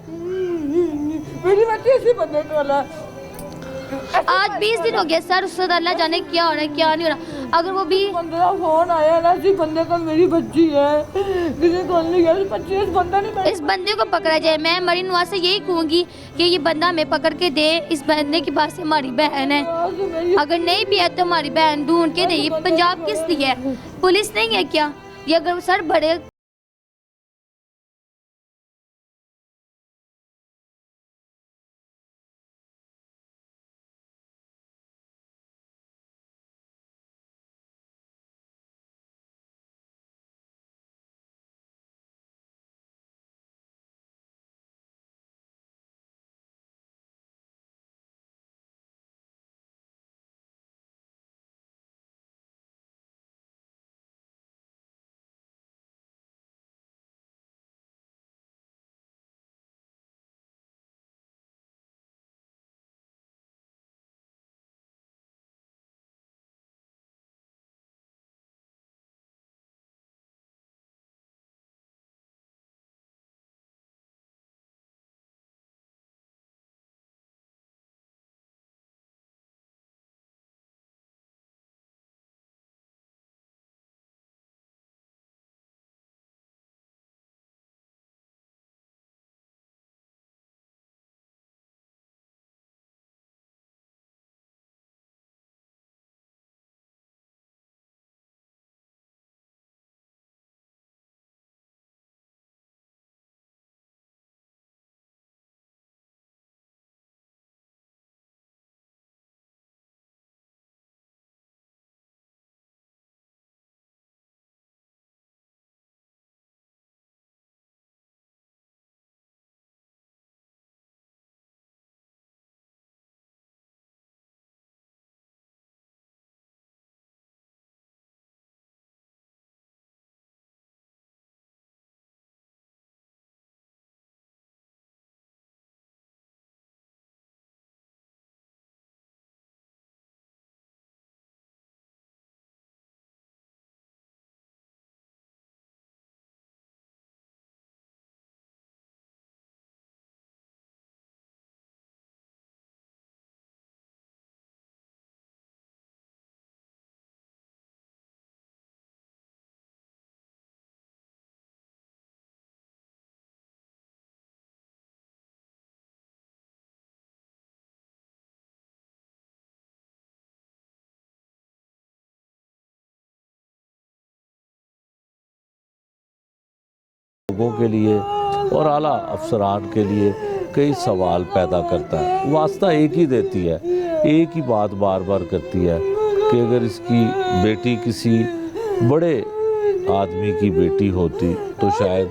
मेरी बच्ची ऐसी बंदे को वाला आज 20 दिन हो गया सर, उससे अल्लाह जाने क्या हो रहा है क्या नहीं हो रहा। अगर वो भी 15 फोन आया ना, इसी बंदे का मेरी बच्ची है, किसी को नहीं गया, 25 बंदा नहीं, इस बंदे को पकड़ा जाए। मैं मरीन नवाज से यही कहूँगी कि ये बंदा हमें पकड़ के दे। इस बंदे के पास हमारी बहन है, अगर नहीं भी है तो हमारी बहन ढूंढ के दे। ये पंजाब किस लिए है? पुलिस नहीं है क्या? ये अगर सर बड़े लोगों के लिए और आला अफसरान के लिए कई सवाल पैदा करता है। वास्ता एक ही देती है, एक ही बात बार बार करती है कि अगर इसकी बेटी किसी बड़े आदमी की बेटी होती तो शायद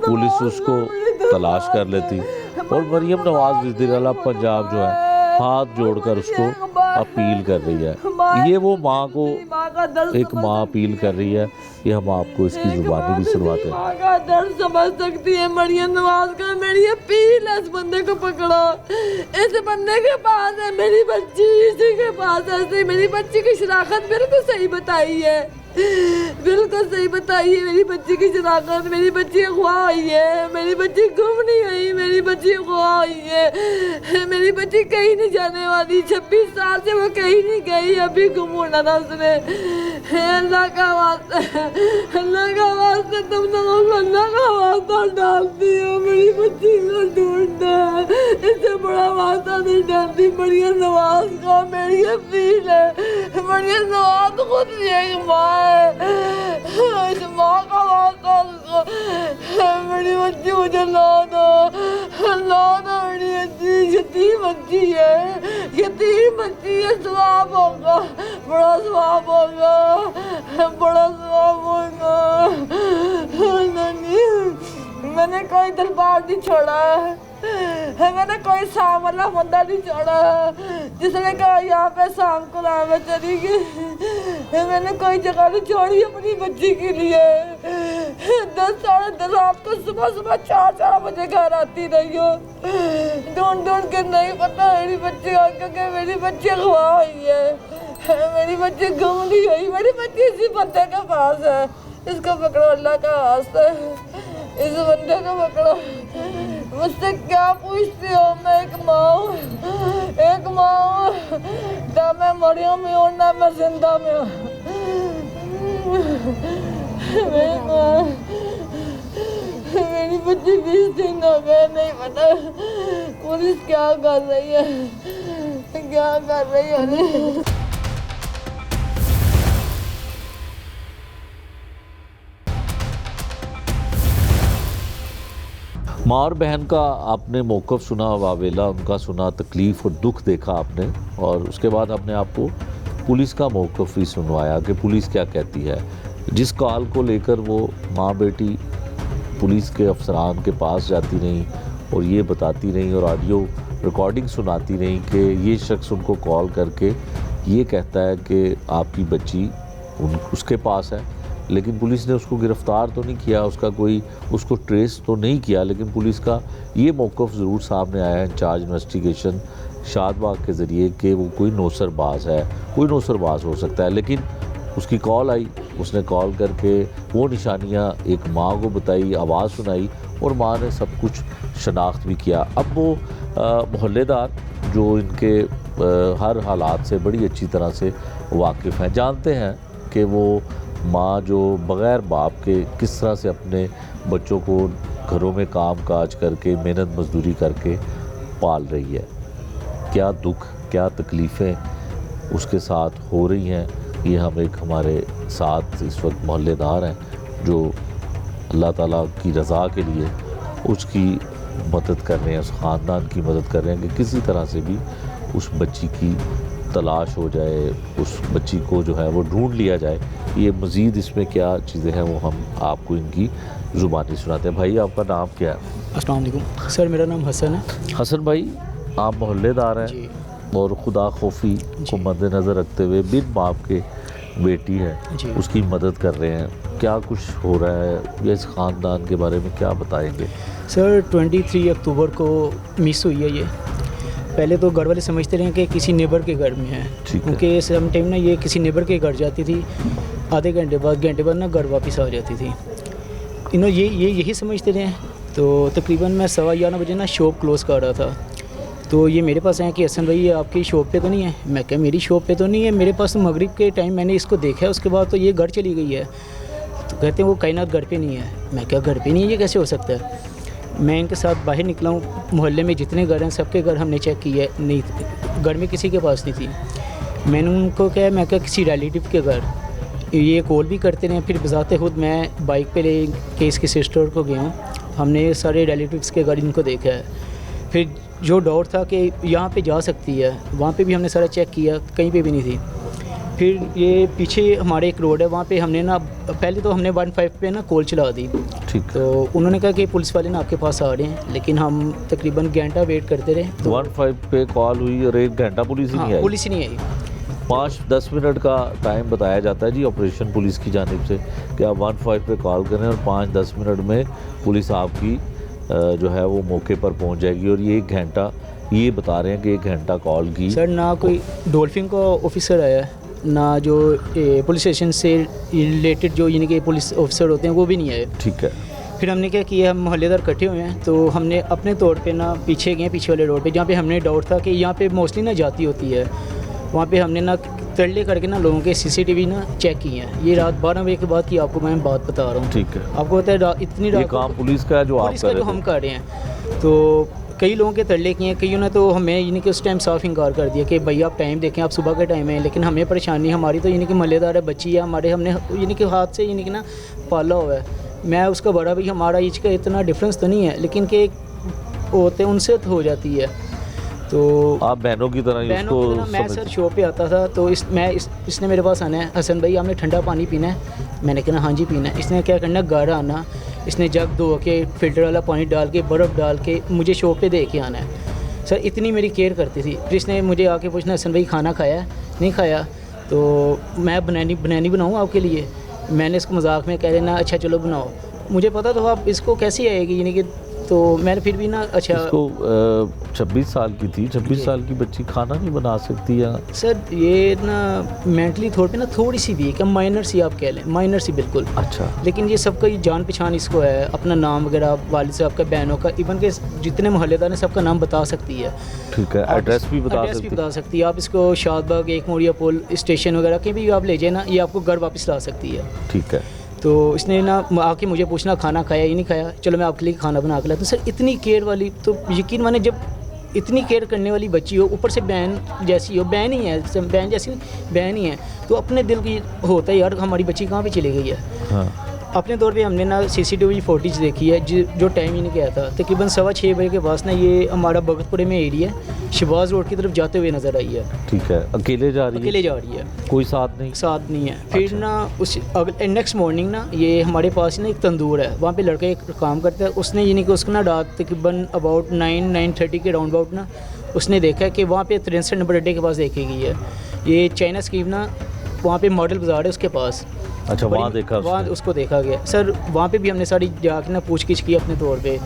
पुलिस उसको तलाश कर लेती। और मरियम नवाज वज़ीर-ए-आला पंजाब जो है हाथ जोड़कर उसको अपील कर रही है। ये वो माँ को एक माँ अपील कर रही है, ये हम आपको इसकी जुबानी भी सुनवाते हैं। माँ का दर्द समझ सकती है मरियम नवाज का। मेरी अपील है, इस बंदे को पकड़ो, इस बंदे के पास है मेरी बच्ची, इसी के पास है। मेरी बच्ची की शनाख्त मेरे को सही बताई है। बिल्कुल सही बताइए, मेरी बच्ची की शनाख्त, मेरी बच्ची अगवा हुई है, मेरी बच्ची गुम नहीं हुई, मेरी बच्ची अगवा हुई है, मेरी बच्ची कहीं नहीं जाने वाली, 26 साल से वो कहीं नहीं गई, अभी गुम होना था उसने। अल्लाह का वास्ता, अल्लाह का वास्ता, तुम लोग अल्लाह का वास्ता डालती हो, मेरी बच्ची को ढूंढना, इससे बड़ा वास्ता नहीं डालती। बढ़िया नवाज का मेरी फील है, बढ़िया नवाज खुद भी एक माँ है, इस माँ का वास्ता उसको, मेरी बच्ची मुझे ला दो, मेरी बच्ची यतीम बच्ची है, यतीम बच्ची है, स्वाब होगा, बड़ा स्वाब होगा, बड़ा स्वाब होगा। मैंने कोई दरबार नहीं छोड़ा है, मैंने कोई शाम वाला बंदा नहीं छोड़ा जिसने कहा यहाँ पे शाम को मैं चली गई। मैंने कोई जगह नहीं छोड़ी अपनी बच्ची के लिए। 10 साढ़े 10 रात को सुबह 4 बजे घर आती रही हो, ढूंढ के नहीं पता मेरी बच्ची का, क्योंकि मेरी बच्ची अगवा हुई है, मेरी बच्ची गुम नहीं हुई, मेरी बच्ची इसी बंदे के पास है। इसको पकड़ो, अल्लाह का वास्ता है, इस बंदे को पकड़ो। मुझसे क्या पूछते हो? मैं एक माँ हूँ, एक माँ हूँ, ना मैं मरियम में हूँ ना मैं जिंदा में हूँ। मेरी बच्ची 20 दिन हो गए, नहीं पता पुलिस क्या कर रही है, क्या कर रही है। माँ और बहन का आपने मौक़िफ़ सुना, वावेला उनका सुना, तकलीफ़ और दुख देखा आपने, और उसके बाद आपने आपको पुलिस का मौक़िफ़ भी सुनवाया कि पुलिस क्या कहती है। जिस कॉल को लेकर वो माँ बेटी पुलिस के अफसरान के पास जाती रहीं और ये बताती रहीं और ऑडियो रिकॉर्डिंग सुनाती रहीं कि ये शख्स उनको कॉल करके ये कहता है कि आपकी बच्ची उसके पास है, लेकिन पुलिस ने उसको गिरफ़्तार तो नहीं किया, उसका कोई उसको ट्रेस तो नहीं किया, लेकिन पुलिस का ये मौक़िफ़ ज़रूर सामने आया है इंचार्ज इन्वेस्टिगेशन शादबाग के ज़रिए कि वो कोई नौसरबाज है, कोई नौसरबाज हो सकता है। लेकिन उसकी कॉल आई, उसने कॉल करके वो निशानियाँ एक माँ को बताई, आवाज़ सुनाई, और माँ ने सब कुछ शनाख्त भी किया। अब वो मोहल्लेदार जो इनके हर हालात से बड़ी अच्छी तरह से वाकिफ़ हैं, जानते हैं कि वो माँ जो बग़ैर बाप के किस तरह से अपने बच्चों को घरों में काम काज करके मेहनत मजदूरी करके पाल रही है, क्या दुख क्या तकलीफ़ें उसके साथ हो रही हैं। ये हम एक हमारे साथ इस वक्त मोहल्लेदार हैं जो अल्लाह ताला की रज़ा के लिए उसकी मदद कर रहे हैं, उस ख़ानदान की मदद कर रहे हैं कि किसी तरह से भी उस बच्ची की तलाश हो जाए, उस बच्ची को जो है वो ढूंढ लिया जाए। ये मज़ीद इसमें क्या चीज़ें हैं वो हम आपको इनकी ज़ुबानी सुनाते हैं। भाई आपका नाम क्या है? अस्सलाम वालेकुम सर, मेरा नाम हसन है। हसन भाई, आप मोहल्लेदार हैं और खुदा खौफी को मद्देनज़र रखते हुए बिन बाप के बेटी है उसकी मदद कर रहे हैं, क्या कुछ हो रहा है या इस ख़ानदान के बारे में क्या बताएंगे? सर 23 अक्टूबर को मिस हुई है ये। पहले तो घर वाले समझते रहे कि किसी नेबर के घर में है, क्योंकि सम टाइम ना ये किसी नेबर के घर जाती थी, आधे घंटे बाद ना घर वापस आ जाती थी। यही समझते रहे। तो तकरीबन मैं 11:15 बजे ना शॉप क्लोज़ कर रहा था, तो ये मेरे पास आए कि हसन भाई ये आपकी शॉप पे तो नहीं है? मैं क्या मेरी शॉप पे तो नहीं है, मेरे पास तो मगरिब के टाइम मैंने इसको देखा है, उसके बाद तो ये घर चली गई है। तो कहते हैं वो कायनात घर पे नहीं है। मैं क्या घर पे नहीं है, ये कैसे हो सकता है? मैं इनके साथ बाहर निकला हूँ, मोहल्ले में जितने घर हैं सबके घर हमने चेक किया है, नहीं घर में किसी के पास नहीं थी। मैंने उनको कहा मैं क्या किसी रिलेटिव के घर, ये कॉल भी करते रहे। फिर बजाते खुद मैं बाइक पे ले के इसकी सिस्टर को गया हूँ, हमने सारे रिलेटिव्स के घर इनको देखा है। फिर जो डाउट था कि यहाँ पे जा सकती है, वहाँ पे भी हमने सारा चेक किया, कहीं पे भी नहीं थी। फिर ये पीछे हमारे एक रोड है, वहाँ पे हमने ना पहले तो हमने 15 पे ना कॉल चला दी। ठीक। तो उन्होंने कहा कि पुलिस वाले ना आपके पास आ रहे हैं, लेकिन हम तकरीबन घंटा वेट करते रहे। तो 15 पे कॉल हुई और 1 घंटा पुलिस ही नहीं आई। पुलिस ही नहीं आई। 5-10 मिनट का टाइम बताया जाता है जी ऑपरेशन पुलिस की जानिब से कि आप 15 पे कॉल करें और 5-10 मिनट में पुलिस आपकी जो है वो मौके पर पहुंच जाएगी। और ये 1 घंटा ये बता रहे हैं कि 1 घंटा कॉल की। सर ना कोई डॉल्फिन का ऑफिसर आया है, ना जो पुलिस स्टेशन से रिलेटेड जो यानी कि पुलिस ऑफिसर होते हैं वो भी नहीं आए। ठीक है। फिर हमने क्या किया, हम मोहल्लेदार इकट्ठे हुए हैं तो हमने अपने तौर पे ना पीछे गए, पीछे वाले रोड पे जहाँ पे हमने डाउट था कि यहाँ पे मोस्टली ना जाती होती है, वहाँ पे हमने ना तरले करके ना लोगों के CCTV ना चेक किए हैं। ये रात 12 बजे के बाद की आपको मैं बात बता रहा हूँ। ठीक है। आपको पता है इतनी ये रात काम पुलिस का है जो आप पुलिस कर का रहे जो हम थे। कर रहे हैं। तो कई लोगों के तरले किए हैं, कईयों ने तो हमें यानी कि उस टाइम साफ इनकार कर दिया कि भैया आप टाइम देखें, आप सुबह के टाइम है। लेकिन हमें परेशानी हमारी तो यानी कि मल्लेदार है, बच्ची है हमारे, हमने यानी कि हाथ से यानी कि ना पाला हुआ है। मैं उसका बड़ा भाई, हमारा एज का इतना डिफरेंस तो नहीं है, लेकिन कि होते उनसे तो हो जाती है। तो आप बहनों की तरह ही बहनों की तरह मैं सर शॉप पे आता था तो इसने मेरे पास आना है, हसन भाई आपने ठंडा पानी पीना है? मैंने कहा हाँ जी पीना है। इसने क्या करना, घर आना, इसने जग धो के फिल्टर वाला पानी डाल के बर्फ़ डाल के मुझे शॉप पे दे के आना है। सर इतनी मेरी केयर करती थी। फिर इसने मुझे आके पूछना, हसन भाई खाना खाया? नहीं खाया तो मैं बनानी बनाऊँ आपके लिए? मैंने इसको मजाक में कह देना अच्छा चलो बनाओ। मुझे पता तो आप इसको कैसी आएगी यानी कि, तो मैंने फिर भी ना अच्छा इसको 26 साल की थी, 26 साल की बच्ची खाना नहीं बना सकती है? सर ये ना मेंटली तौर पे ना थोड़ी सी वीक है, माइनर सी आप कह लें, माइनर सी बिल्कुल। अच्छा। लेकिन ये सबका ये जान पहचान इसको है, अपना नाम वगैरह वालिद साहब का, बहनों का, इवन के जितने मोहल्लेदार हैं सबका नाम बता सकती है। ठीक है। एड्रेस भी बता सकती है। आप इसको शादबाग, एक मोड़िया पुल स्टेशन वगैरह के भी आप ले जाए ना, ये आपको घर वापस ला सकती है। ठीक है। तो इसने ना आके मुझे पूछना खाना खाया या नहीं खाया, चलो मैं आपके लिए खाना बना के लाता हूँ। सर इतनी केयर वाली, तो यकीन माने जब इतनी केयर करने वाली बच्ची हो, ऊपर से बहन जैसी हो, बहन ही है, बहन जैसी बहन ही है, तो अपने दिल की होता है यार हमारी बच्ची कहाँ पे चली गई है। हाँ। अपने तौर पे हमने ना CCTV फुटेज देखी है जो टाइम ही नहीं गया था, तकरीबन 6:15 बजे के पास ना ये हमारा भगतपुरे में एरिया है, शहबाज रोड की तरफ जाते हुए नज़र आई है। ठीक है। अकेले जा रही है? कोई साथ नहीं है। फिर अच्छा। ना उस नेक्स्ट मॉर्निंग ना ये हमारे पास ना एक तंदूर है, वहाँ पे लड़का एक काम करता है, उसने यानी कि उसको ना रात तकरीबन अबाउट 9-9:30 के राउंड अबाउट ना उसने देखा कि वहाँ पे 63 नंबर अड्डे के पास देखी गई है। ये चाइना स्कीम ना वहाँ पे मॉडल बाज़ार है उसके पास। अच्छा, वहाँ देखा? वहाँ उसको देखा गया सर। वहाँ पे भी हमने सारी जाके ना पूछगिछ की अपने तौर पे,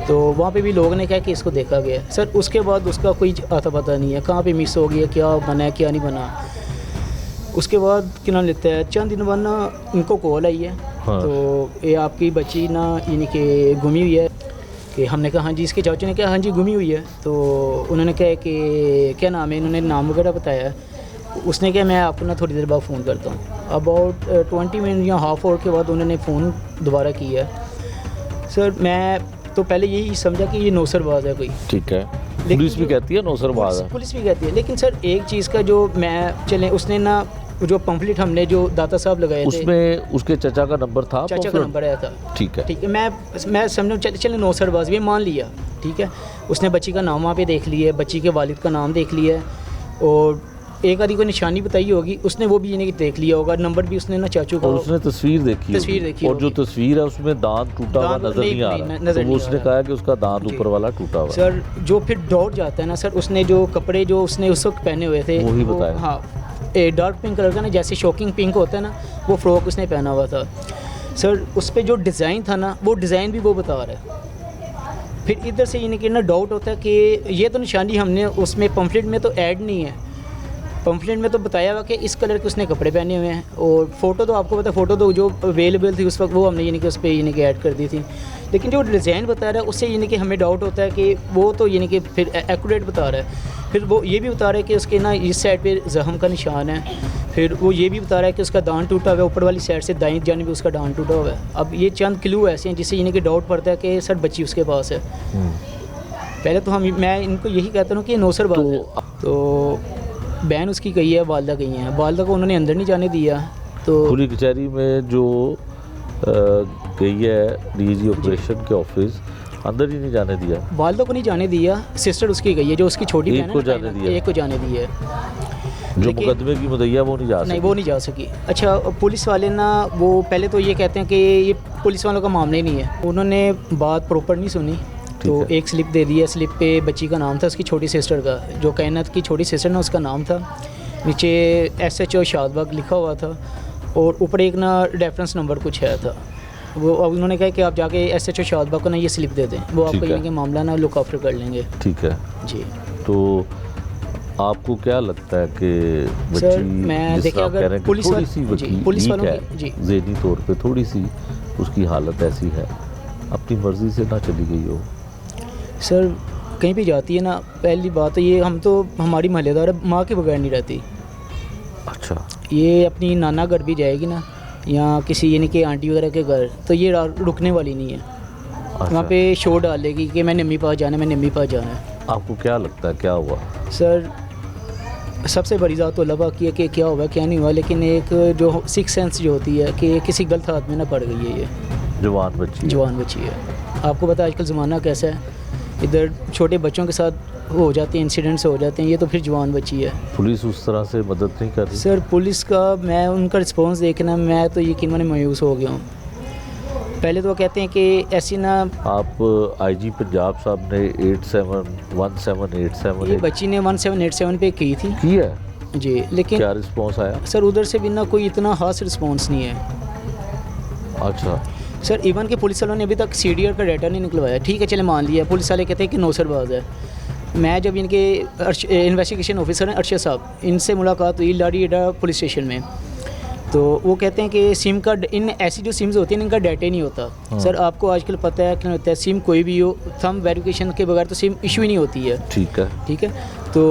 तो वहाँ पे भी लोगों ने कहा कि इसको देखा गया। सर उसके बाद उसका कोई आता पता नहीं है, कहाँ पे मिस हो गया, क्या बना है क्या नहीं बना। उसके बाद क्या नाम लेता है, चंद दिन बाद ना इनको कॉल आई है। हाँ। तो ये आपकी बच्ची ना यानी कि गुमी हुई है। कि हमने कहा हाँ जी, इसके चाचू ने कहा हाँ जी गुमी हुई है। तो उन्होंने कहा कि क्या नाम है, इन्होंने नाम वगैरह बताया। उसने कहा मैं आपको ना थोड़ी देर बाद फ़ोन करता हूँ। अबाउट 20 मिनट या हाफ आवर के बाद उन्होंने फ़ोन दोबारा किया। सर मैं तो पहले यही समझा कि ये नौसरबाज है कोई। ठीक है। पुलिस भी कहती है नौसरबाज है? पुलिस भी कहती है, लेकिन सर एक चीज़ का जो मैं चले, उसने ना जो पंफलेट हमने जो दाता साहब लगाए थे उसमें उसके चचा का नंबर था? चाचा का नंबर आया था। ठीक है। ठीक है। मैं समझो चले नौसरबाज भी मान लिया। ठीक है। उसने बच्ची का नाम वहाँ पे देख लिया, बच्ची के वालिद का नाम देख लिया, और एक आदि को निशानी बताई होगी उसने, वो भी यानी कि देख लिया होगा। नंबर भी उसने ना चाचू का, और उसने तस्वीर देखी और जो तस्वीर है उसमें दांत टूटा हुआ नजर नहीं आ रहा, तो वो उसने कहा कि उसका दांत ऊपर वाला टूटा हुआ। सर जो फिर डाउट जाता है ना सर, उसने जो कपड़े जो उसने उस वक्त पहने हुए थे वही बताया। हाँ, डार्क पिंक कलर का ना, जैसे शॉकिंग पिंक होता है ना, वो फ्रॉक उसने पहना हुआ था। सर उस पर जो डिज़ाइन था ना, वो डिज़ाइन भी वो बता रहा है। फिर इधर से यानी कि ना डाउट होता है कि ये तो निशानी हमने उसमें पम्फलेट में तो ऐड नहीं है। पम्फलेट में तो बताया हुआ कि इस कलर के उसने कपड़े पहने हुए हैं, और फ़ोटो तो आपको पता, फ़ोटो तो जो अवेलेबल थी उस वक्त वो हमने यानी कि उस पर यानी कि ऐड कर दी थी। लेकिन जो डिज़ाइन बता रहा है उससे यानी कि हमें डाउट होता है कि वो तो यानी कि फिर एक्यूरेट बता रहा है। फिर वो ये भी बता रहा है कि उसके ना इस साइड पे जख्म का निशान है। फिर वो ये भी बता रहा है कि उसका दांत टूटा हुआ है, ऊपर वाली साइड से दाईं जानिब उसका दांत टूटा हुआ है। अब ये चंद क्लू ऐसे हैं जिससे यानी कि डाउट पड़ता है कि सर बच्ची उसके पास है। पहले तो मैं इनको यही कहता हूँ कि नौसरबाज है। तो बहन उसकी गई है, वालदा गई हैं, वालदा को उन्होंने अंदर नहीं जाने दिया। तो पूरी कचहरी में जो गई है डीजी ऑपरेशन के ऑफिस, अंदर ही नहीं जाने दिया। वालदा को नहीं जाने दिया, सिस्टर उसकी गई है जो उसकी छोटी बहन है, एक को जाने दिया। एक को जाने दिया। जो मुकदमे की मुद्दइया वो नहीं जा सकी। नहीं, वो नहीं जा सकी। अच्छा, पुलिस वाले ना वो पहले तो ये कहते हैं कि ये पुलिस वालों का मामला ही नहीं है। उन्होंने बात प्रॉपर नहीं सुनी, तो एक स्लिप दे दी है। स्लिप पे बच्ची का नाम था, उसकी छोटी सिस्टर का, जो कायनात की छोटी सिस्टर ना उसका नाम था। नीचे SHO शादबाग लिखा हुआ था, और ऊपर एक ना रेफरेंस नंबर कुछ है था। वो अब उन्होंने कहा कि आप जाके SHO शादबाग को ना ये स्लिप दे दें, वो आपको यानी कि मामला ना लुक आफ्टर कर लेंगे। ठीक है जी। तो आपको क्या लगता है कि सर, बच्ची मैं जिस देखिए तरह आप अगर कह रहे हैं कि पुलिस थोड़ी वाल- सी जी, बच्ची पुलिस वीक वालों है, की- जी। ज़हनी तौर पे थोड़ी सी उसकी हालत ऐसी है, अपनी मर्ज़ी से ना चली गई हो। सर कहीं भी जाती है ना, पहली बात तो ये हम तो हमारी महल्लेदार है, माँ के बगैर नहीं रहती। अच्छा, ये अपनी नाना घर भी जाएगी ना, या किसी यानी कि आंटी वगैरह के घर, तो ये रुकने वाली नहीं है। वहाँ अच्छा। पे शोर डालेगी कि मैं अम्मी पास जाना है, मैंने अम्मी पास जाना है। आपको क्या लगता है क्या हुआ? सर सबसे बड़ी बात तो अल्लाह पाक की है कि क्या हुआ क्या नहीं हुआ, लेकिन एक जो सिक्स सेंस जो होती है कि किसी गलत हाथ में ना पड़ गई है, ये जवान बच्ची है। जवान बच्ची है। आपको पता है आजकल ज़माना कैसा है, इधर छोटे बच्चों के साथ हो जाते हैं, इंसिडेंट्स हो जाते हैं, ये तो फिर जवान बच्ची है। पुलिस उस तरह से मदद नहीं कर रही? सर पुलिस का मैं उनका रिस्पॉन्स देखना, मैं तो यकीन माने मायूस हो गया हूँ। पहले तो वो कहते हैं कि ऐसी ना, आप आईजी पंजाब साहब ने 1787 ये बच्ची ने 1787 पे की थी की है, जी, लेकिन क्या रिस्पॉन्स आया? सर उधर से भी ना कोई इतना खास रिस्पॉन्स नहीं है। अच्छा, सर इवन के पुलिस वालों ने अभी तक CDR का डाटा नहीं निकलवाया। ठीक है चले मान लिया, पुलिस वाले कहते हैं कि नौसरबाज है। मैं जब इनके इन्वेस्टिगेशन ऑफिसर हैं अरशद साहब, इनसे मुलाकात हुई लाड़ी एडा पुलिस स्टेशन में, तो वो कहते हैं कि सिम का इन ऐसी जो सिम्स होती हैं इनका डाटा ही नहीं होता। सर आपको आजकल पता है क्या होता है, सिम कोई भी हो, थंब वेरिफिकेशन के बगैर तो सिम इशू ही नहीं होती है। ठीक है। ठीक है, तो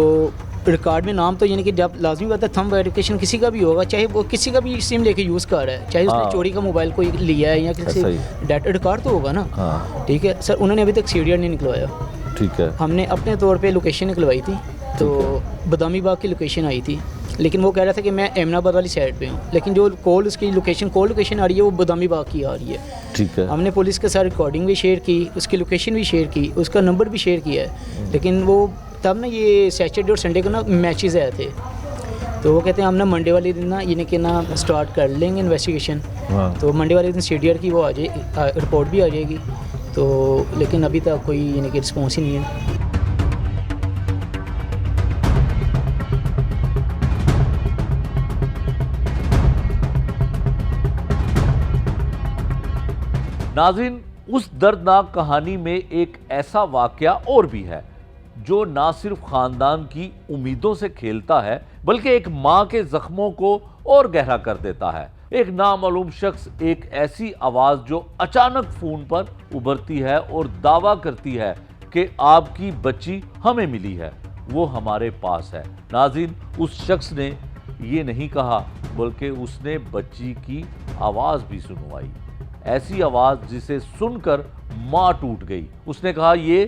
रिकॉर्ड में नाम तो यानी कि जब लाजमी बात है थंब वेरिफिकेशन किसी का भी होगा, चाहे वो किसी का भी सिम लेके यूज़ कर रहा है, चाहे उसने हाँ। चोरी का मोबाइल कोई लिया है या किसी सही। डाटा रिकॉर्ड तो होगा ना। हाँ, ठीक है सर, उन्होंने अभी तक CDR नहीं निकलवाया। ठीक है। हमने अपने तौर पे लोकेशन निकलवाई थी, तो बदामी बाग की लोकेशन आई थी, लेकिन वो कह रहा था कि मैं एमनाबाद वाली साइड पे हूँ, लेकिन जो कॉल लोकेशन आ रही है वो बदामी बाग की आ रही है। ठीक है। हमने पुलिस के साथ रिकॉर्डिंग भी शेयर की, उसकी लोकेशन भी शेयर की, उसका नंबर भी शेयर किया है, लेकिन वो तब ना ये सैटरडे और संडे को ना मैचेस आए थे, तो वो कहते हैं हम ना मंडे वाले दिन ना यानी कि ना स्टार्ट कर लेंगे इन्वेस्टिगेशन। हाँ। तो मंडे वाले दिन CDR की वो आ जाए, रिपोर्ट भी आ जाएगी, तो लेकिन अभी तक कोई यानी कि रिस्पॉन्स ही नहीं है। नाज़रीन, उस दर्दनाक कहानी में एक ऐसा वाकया और भी है जो ना सिर्फ खानदान की उम्मीदों से खेलता है बल्कि एक मां के जख्मों को और गहरा कर देता है। एक नामालूम शख्स, एक ऐसी आवाज जो अचानक फोन पर उभरती है और दावा करती है कि आपकी बच्ची हमें मिली है, वो हमारे पास है। नाज़रीन, उस शख्स ने ये नहीं कहा बल्कि उसने बच्ची की आवाज भी सुनवाई, ऐसी आवाज जिसे सुनकर मां टूट गई। उसने कहा ये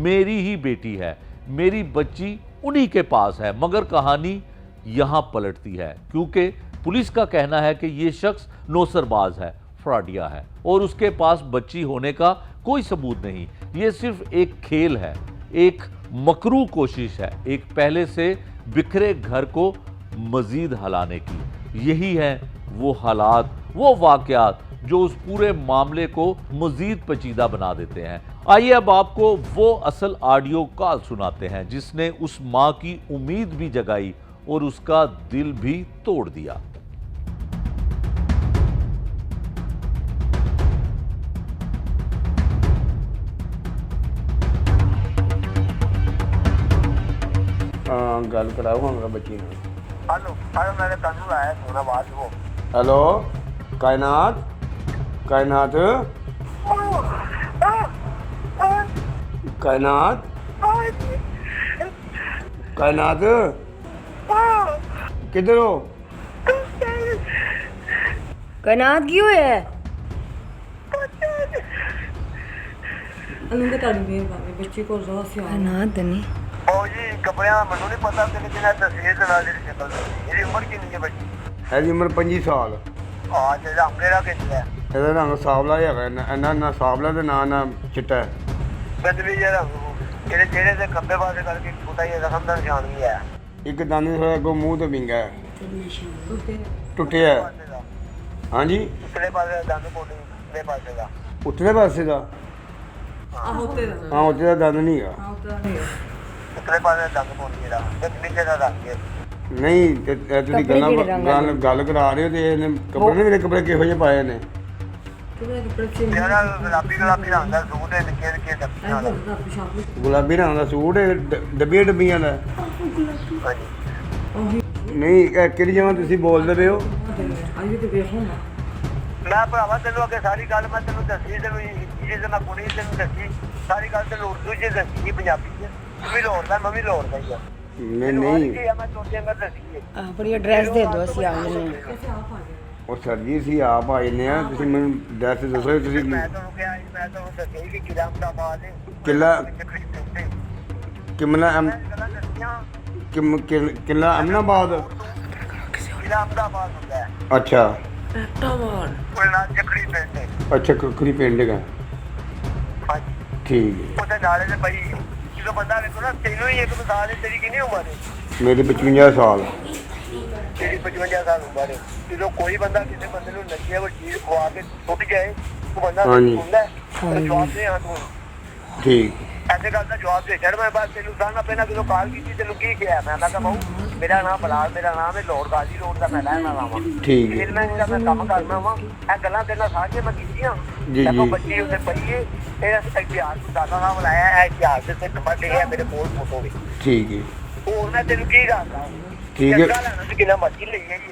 मेरी ही बेटी है, मेरी बच्ची उन्हीं के पास है। मगर कहानी यहां पलटती है क्योंकि पुलिस का कहना है कि ये शख्स नौसरबाज है, फ्रॉडिया है और उसके पास बच्ची होने का कोई सबूत नहीं। ये सिर्फ एक खेल है, एक मकरू कोशिश है, एक पहले से बिखरे घर को मजीद हिलाने की। यही है वो हालात, वो वाकयात जो उस पूरे मामले को मजीद पेचीदा बना देते हैं। आइए अब आपको वो असल ऑडियो कॉल सुनाते हैं जिसने उस मां की उम्मीद भी जगाई और उसका दिल भी तोड़ दिया। गल कराओ हमारा बच्ची ने। हेलो हेलो, मैंने तनु आया थोड़ा बात वो। हेलो कायनात, कायनात, कायनात, कायनात, किधर हो? कायनात की होया है? अनुंगे ताड़ी मेहरबानी बच्ची को रोज़ से कायनात नहीं ओ जी कपड़े का मनु नहीं पता तेरे दिन तस्वीर चला दी शक्ल मेरी उम्र कितनी है बच्ची? ਇਹਦੀ ਉਮਰ 25 ਸਾਲ। हाँ तेरा मेरा कितना है? ਇਹਦਾ ਰੰਗ ਸਾਵਲਾ ਹੀ ਹੈਗਾ, ਇਹਨਾਂ ਨਾ ਸਾਵਲਾ ਤੇ ਨਾ ਚਿੱਟਾ ਹੈ। बदली जरा तेरे चेहरे से खब्बे पासे करके छोटा ये रकम का निशान भी है। ਇੱਕ ਦੰਦ ਥੋੜਾ ਅੱਗੋਂ ਮੂੰਹ ਤੇ ਵਿੰਗਾ ਹੈ, ਟੁੱਟਿਆ ਹੈ। ਹਾਂਜੀ, पिछले पासे दंद कोटी पिछले पासे का ਉੱਤਲੇ ਪਾਸੇ ਦਾ। ਹਾਂ ਉੱਤੇ ਦਾ ਦੰਦ ਨਹੀਂ ਹੈਗਾ। पिछले पासे दंद कोटी का एक नीचे का दंद है। ਨਹੀਂ ਤੇ ਇਹ ਤੁਸੀਂ ਗੱਲ ਕਰਾ ਰਹੇ ਹੋ ਤੇ ਇਹਨੇ ਕੱਪੜੇ ਨੇ, ਮੇਰੇ ਕੱਪੜੇ ਕਿਹੋ ਜਿਹੇ ਪਾਏ ਨੇ? तेरा गुलाबी गुलाबी रंग का सूट है, निक्के निक्के डब्बियां वाला। ਗੁਲਾਬੀ ਰੰਗ ਦਾ ਸੂਟ ਹੈ, ਡੱਬੀਆਂ ਡੱਬੀਆਂ ਦਾ। ਹਾਂਜੀ ਨਹੀਂ ਕਿਹੜੀ ਜਗ੍ਹਾ ਤੁਸੀਂ ਬੋਲਦੇ ਪਏ ਹੋ? ਮੈਂ ਭਰਾਵਾ ਤੈਨੂੰ ਅੱਗੇ ਸਾਰੀ ਗੱਲ ਮੈਂ ਤੈਨੂੰ ਦੱਸੀ, ਤੈਨੂੰ ਜਿਹਦੇ ਮੈਂ ਕੁੜੀ ਤੈਨੂੰ ਦੱਸੀ ਸਾਰੀ ਗੱਲ ਤੈਨੂੰ ਉਰਦੂ 'ਚ ਦੱਸੀ, ਪੰਜਾਬੀ 'ਚ। ਤੂੰ ਵੀ ਲੋੜਦਾ, ਮੈਂ ਵੀ ਲੋੜਦਾ ਹੀ ਆ। ਨਹੀਂ ਮੈਂ ਚੋਟੇ ਅੰਦਰ ਦੱਸੀ ਹੈ। ਆਪਣੀ ਐਡਰੈਸ ਦੇ ਦਿਓ, ਅਸੀਂ ਆ ਜਾਂਦੇ ਉਹ ਸਰ ਜੀ ਅਸੀਂ ਆਪ ਆ ਜਾਂਦੇ ਆ, ਤੁਸੀਂ ਮੈਨੂੰ ਐਡਰੈਸ ਦੱਸੋ। ਤੁਸੀਂ ਮੈਂ ਤੁਹਾਨੂੰ ਕਿਹਾ ਸੀ, ਮੈਂ ਤੁਹਾਨੂੰ ਦੱਸਿਆ ਸੀ ਕਿ ਕਿਲਾ ਅਹਿਮਦਾਬਾਦ ਹੈ। ਕਿਲਾ ਕਿਮਲਾ ਕਿਲਾ ਅਹਿਮਦਾਬਾਦ। ਕਿਲਾ ਅਹਿਮਦਾਬਾਦ ਹੁੰਦਾ ਹੈ। ਅੱਛਾ ਉਹਦੇ ਨਾਲ ਜਖੜੀ ਪਿੰਡ ਹੈ। ਅੱਛਾ ਕੁਕਰੀ ਪਿੰਡ ਹੈਗਾ। ਹਾਂਜੀ ਠੀਕ ਹੈ। ਉਹਦੇ ਨਾਲੇ ਦੇ ਭਾਈ ਜਦੋਂ ਬੰਦਾ ਵੇਖੋ ਨਾ, ਤੈਨੂੰ ਹੀ ਇੱਕ ਮਿਸਾਲ ਹੈ। ਤੇਰੀ ਕਿੰਨੀ ਉਮਰ ਹੈ? ਮੇਰੀ 55 ਸਾਲ। ਤੇਰੀ 55 ਸਾਲ ਉਮਰ ਹੈ। ਜਦੋਂ ਕੋਈ ਬੰਦਾ ਕਿਸੇ ਬੰਦੇ ਨੂੰ ਨਸ਼ੇ ਉਹ ਚੀਜ਼ ਖਵਾ ਕੇ ਟੁੱਟ ਜਾਏ, ਉਹ ਬੰਦਾ ਹਾਂਜੀ। ਹੁੰਦਾ ਜਵਾਬ ਦੇ। ਹਾਂ ਤੂੰ ਠੀਕ ਐਸੇ ਗੱਲ ਦਾ ਜਵਾਬ ਦੇ ਛੱਡ। ਮੈਂ ਬਸ ਤੈਨੂੰ ਦੱਸਣਾ ਪਹਿਲਾਂ ਜਦੋਂ ਕਾਲ ਕੀਤੀ ਤੈਨੂੰ ਕੀ ਕਿਹਾ? ਮੈਂ ਕਿਹਾ ਬਾਊ ਮੇਰਾ ਨਾਮ ਬਲਾਲ, ਮੇਰਾ ਨਾਮ ਹੈ ਲੋੜ ਗਾਜੀ ਰੋਡ ਦਾ, ਮੈਂ ਰਹਿਣ ਵਾਲਾ ਵਾਂ। ਠੀਕ ਹੈ। ਫਿਰ ਮੈਂ ਜਿਹੜਾ ਮੈਂ ਕੰਮ ਕਰਨਾ ਵਾਂ, ਇਹ ਗੱਲਾਂ ਤੇਰੇ ਨਾਲ ਸਾਰੀਆਂ ਮੈਂ ਕੀਤੀਆਂ। ਜੀ, ਦੇਖੋ ਜੀ। ਬੱਚੀ ਉੱਤੇ ਪਈ ਹੈ, ਇਹ ਇਤਿਹਾਸ ਨੂੰ ਦਾਦਾ ਨਾਮ ਲਾਇਆ, ਇਹ ਇਤਿਹਾਸ ਦੇ ਸਿੱਖ ਵੱਡੇ ਹੈ ਮੇਰੇ ਕੋਲ ਫੋਟੋ ਵੀ। ਠੀਕ ਹੈ। ਹੋਰ ਮੈਂ ਤੈਨੂੰ ਕੀ ਦੱਸਦਾ? ਠੀਕ ਹੈ। ਚੰਗਾ ਲੈਣਾ ਤੇ ਕਿੰਨਾ ਮਰਜ਼ੀ ਲਈ ਹੈ ਜੀ।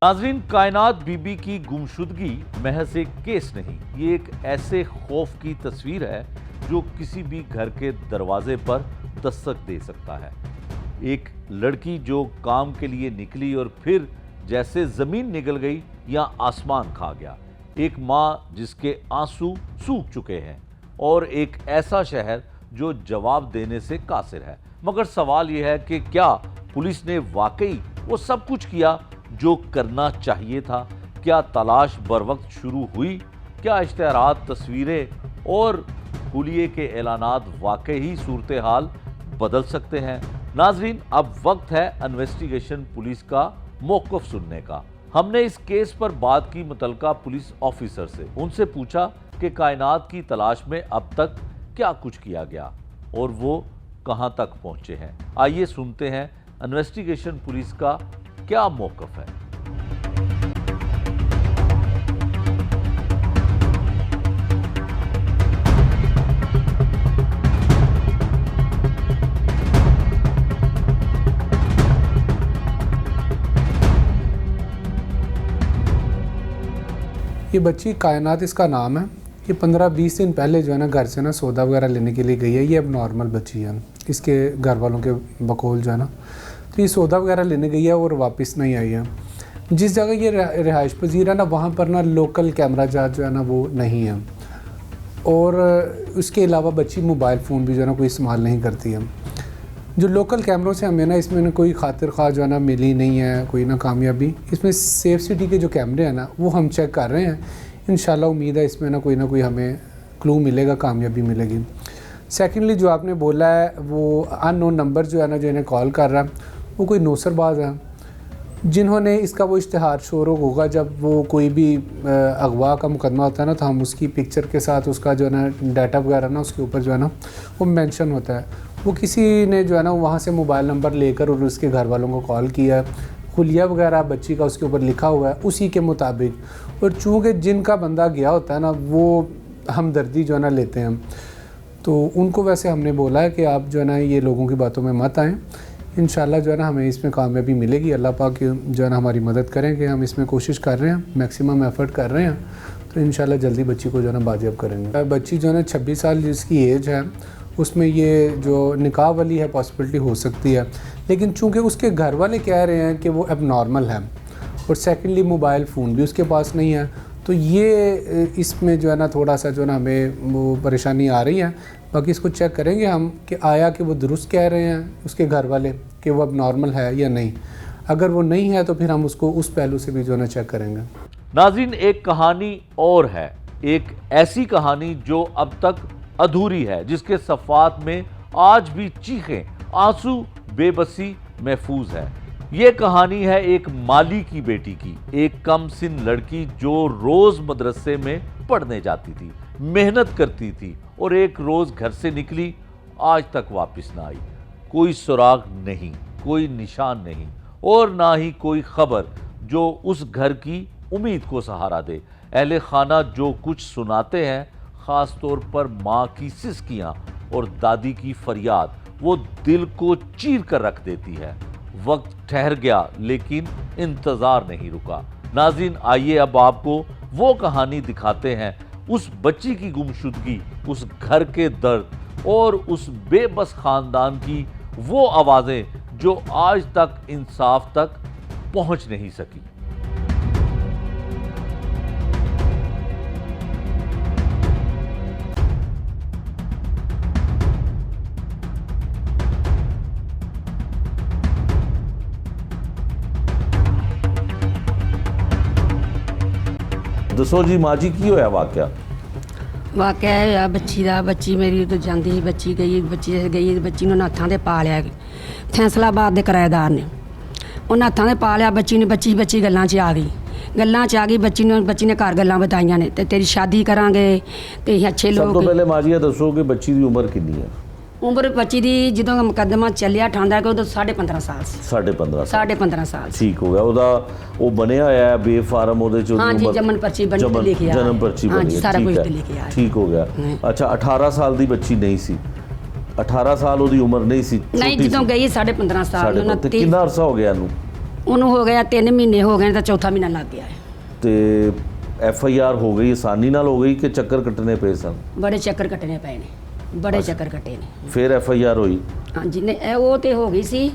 नाज़रीन, कायनात बीबी की गुमशुदगी महज एक केस नहीं, ये एक ऐसे खौफ की तस्वीर है जो किसी भी घर के दरवाजे पर दस्तक दे सकता है। एक लड़की जो काम के लिए निकली और फिर जैसे ज़मीन निगल गई या आसमान खा गया। एक माँ जिसके आंसू सूख चुके हैं और एक ऐसा शहर जो जवाब देने से कासिर है। मगर सवाल यह है कि क्या पुलिस ने वाकई वो सब कुछ किया जो करना चाहिए था? क्या तलाश बर वक्त शुरू हुई? क्या इश्तिहारात, तस्वीरें और हुलिये के ऐलानात वाकई ही सूरत हाल बदल सकते हैं? नाजरीन, अब वक्त है इन्वेस्टिगेशन पुलिस का मौक़िफ़ सुनने का। हमने इस केस पर बात की मुतलका पुलिस ऑफिसर से। उनसे पूछा कि कायनात की तलाश में अब तक क्या कुछ किया गया और वो कहां तक पहुंचे हैं। आइए सुनते हैं इन्वेस्टिगेशन पुलिस का क्या मौक़िफ़ है। ये बच्ची कायनात इसका नाम है। ये 15-20 दिन पहले जो है ना घर से ना सौदा वगैरह लेने के लिए गई है। ये अब नॉर्मल बच्ची है, इसके घर वालों के बकौल जो है ना, तो ये सौदा वगैरह लेने गई है और वापस नहीं आई है। जिस जगह ये रिहाइश पजीर है ना, वहाँ पर ना लोकल कैमरा चार्ज जो है ना वो नहीं है, और उसके अलावा बच्ची मोबाइल फ़ोन भी जो है ना कोई इस्तेमाल नहीं करती है। जो लोकल कैमरों से हमें ना इसमें ना कोई खातिर ख्वाह जो है ना मिली नहीं है, कोई ना कामयाबी। इसमें सेफ सिटी के जो कैमरे हैं ना वो हम चेक कर रहे हैं। इंशाल्लाह उम्मीद है इसमें ना कोई हमें क्लू मिलेगा, कामयाबी मिलेगी। सेकेंडली जो आपने बोला है वो अननोन नंबर जो है ना जो इन्हें कॉल कर रहा है वो कोई नौसरबाज है, जिन्होंने इसका वो इश्तिहार शोर होगा जब वो कोई भी अगवा का मुकदमा होता है ना, तो हम उसकी पिक्चर के साथ उसका जो है ना डाटा वगैरह ना उसके ऊपर जो है ना वो मेंशन होता है। वो किसी ने जो है ना वहाँ से मोबाइल नंबर लेकर और उसके घर वालों को कॉल किया, खुलिया वगैरह बच्ची का उसके ऊपर लिखा हुआ है उसी के मुताबिक। और चूँकि जिनका बंदा गया होता है ना वो हमदर्दी जो है ना लेते हैं, तो उनको वैसे हमने बोला है कि आप जो है ना ये लोगों की बातों में मत आएँ। इंशाल्लाह जो है ना हमें इसमें कामयाबी मिलेगी। अल्लाह पाक जो है ना हमारी मदद करेंगे। हम इसमें कोशिश कर रहे हैं, मैक्सिमम एफ़र्ट कर रहे हैं, तो इंशाल्लाह जल्दी बच्ची को जो है ना बाजियाब करेंगे। बच्ची जो है ना 26 साल जिसकी एज है, उसमें ये जो निकाह वाली है पॉसिबिलिटी हो सकती है, लेकिन चूँकि उसके घर वाले कह रहे हैं कि वो अब नॉर्मल है, और सेकेंडली मोबाइल फ़ोन भी उसके पास नहीं है, तो ये इसमें जो है ना थोड़ा सा जो है ना हमें वो परेशानी आ रही है। बाकी इसको चेक करेंगे हम कि आया कि वो दुरुस्त कह रहे हैं उसके घर वाले कि वो अब नॉर्मल है या नहीं। अगर वो नहीं है तो फिर हम उसको उस पहलू से भी जो है ना चेक करेंगे। नाज़रीन, एक कहानी और है, एक ऐसी कहानी जो अब तक अधूरी है, जिसके सफ़ात में आज भी चीखें, आंसू, बेबसी महफूज है। ये कहानी है एक माली की बेटी की, एक कम सिन लड़की जो रोज़ मदरसे में पढ़ने जाती थी, मेहनत करती थी और एक रोज़ घर से निकली, आज तक वापस ना आई। कोई सुराग नहीं, कोई निशान नहीं और ना ही कोई खबर जो उस घर की उम्मीद को सहारा दे। अहले खाना जो कुछ सुनाते हैं, ख़ास तौर पर माँ की सिसकियाँ और दादी की फरियाद, वो दिल को चीर कर रख देती है। वक्त ठहर गया लेकिन इंतज़ार नहीं रुका। नाज़रीन, आइए अब आपको वो कहानी दिखाते हैं, उस बच्ची की गुमशुदगी, उस घर के दर्द और उस बेबस खानदान की वो आवाज़ें जो आज तक इंसाफ तक पहुंच नहीं सकी। दसो जी माँ जी की होया वाकया? ਵਾਕਿਆ ਇਹ ਆ ਬੱਚੀ ਦਾ। ਬੱਚੀ ਮੇਰੀ ਉਦੋਂ ਜਾਂਦੀ ਸੀ, ਬੱਚੀ ਗਈ ਬੱਚੀ ਨੂੰ ਹੱਥਾਂ 'ਤੇ ਪਾ ਲਿਆ ਫੈਸਲਾਬਾਦ ਦੇ ਕਿਰਾਏਦਾਰ ਨੇ। ਉਹਨਾਂ ਹੱਥਾਂ 'ਤੇ ਪਾ ਲਿਆ ਬੱਚੀ ਨੂੰ। ਬੱਚੀ ਗੱਲਾਂ 'ਚ ਆ ਗਈ। ਬੱਚੀ ਨੇ ਘਰ ਗੱਲਾਂ ਬਤਾਈਆਂ ਨੇ ਤੇ ਤੇਰੀ ਸ਼ਾਦੀ ਕਰਾਂਗੇ ਤੇ ਅੱਛੇ ਸਭ ਤੋਂ ਲੋਕ। ਪਹਿਲੇ ਮਾਂ ਜੀ ਇਹ ਦੱਸੋ ਕਿ ਬੱਚੀ ਦੀ ਉਮਰ ਕਿੰਨੀ ਹੈ? ਉਮਰ ਬੱਚੀ ਦੀ ਜਦੋਂ ਮੁਕੱਦਮਾ ਚੱਲਿਆ ਠਾਂਦਾ ਕਿ ਉਦੋਂ 15.5 ਸਾਲ ਸੀ। 15.5 15.5 ਸਾਲ ਸੀ। ਠੀਕ ਹੋ ਗਿਆ। ਉਹਦਾ ਉਹ ਬਣਿਆ ਹੋਇਆ ਹੈ ਬੇ ਫਾਰਮ, ਉਹਦੇ ਚ ਹਾਂਜੀ, ਜਨਮ ਪਰਚੀ ਬਣੀ ਤੇ ਲਿਖਿਆ। ਜਨਮ ਪਰਚੀ ਬਣੀ ਹਾਂਜੀ, ਹੈ, ਸਾਰਾ ਠੀਕ ਕੁਝ ਹੈ, ਤੇ ਲਿਖਿਆ। ਠੀਕ ਹੋ ਗਿਆ। ਅੱਛਾ, 18 ਸਾਲ ਦੀ ਬੱਚੀ ਨਹੀਂ ਸੀ? 18 ਸਾਲ ਉਹਦੀ ਉਮਰ ਨਹੀਂ ਸੀ? ਨਹੀਂ, ਛੋਟੀ ਜਦੋਂ ਸੀ। ਗਈ 15.5 ਸਾਲ ਨੂੰ। ਤੇ ਕਿੰਨਾ ਅਰਸਾ ਹੋ ਗਿਆ ਇਹਨੂੰ? ਉਹਨੂੰ ਹੋ ਗਿਆ 3 ਮਹੀਨੇ ਹੋ ਗਏ ਤਾਂ ਚੌਥਾ ਮਹੀਨਾ ਲੱਗ ਗਿਆ ਹੈ। ਤੇ FIR ਹੋ ਗਈ ਆਸਾਨੀ ਨਾਲ ਹੋ ਗਈ ਕਿ ਚੱਕਰ ਕੱਟਣੇ ਪਏ ਸਨ? ਬੜੇ ਚੱਕਰ ਕੱਟਣੇ ਪਏ ਨੇ, ਬੜੇ ਚੱਕਰ ਕੱਟੇ ਨੇ। ਫਿਰ FIR ਹੋਈ? ਹਾਂਜੀ, ਨੇ ਉਹ ਤੇ ਹੋ ਗਈ ਸੀ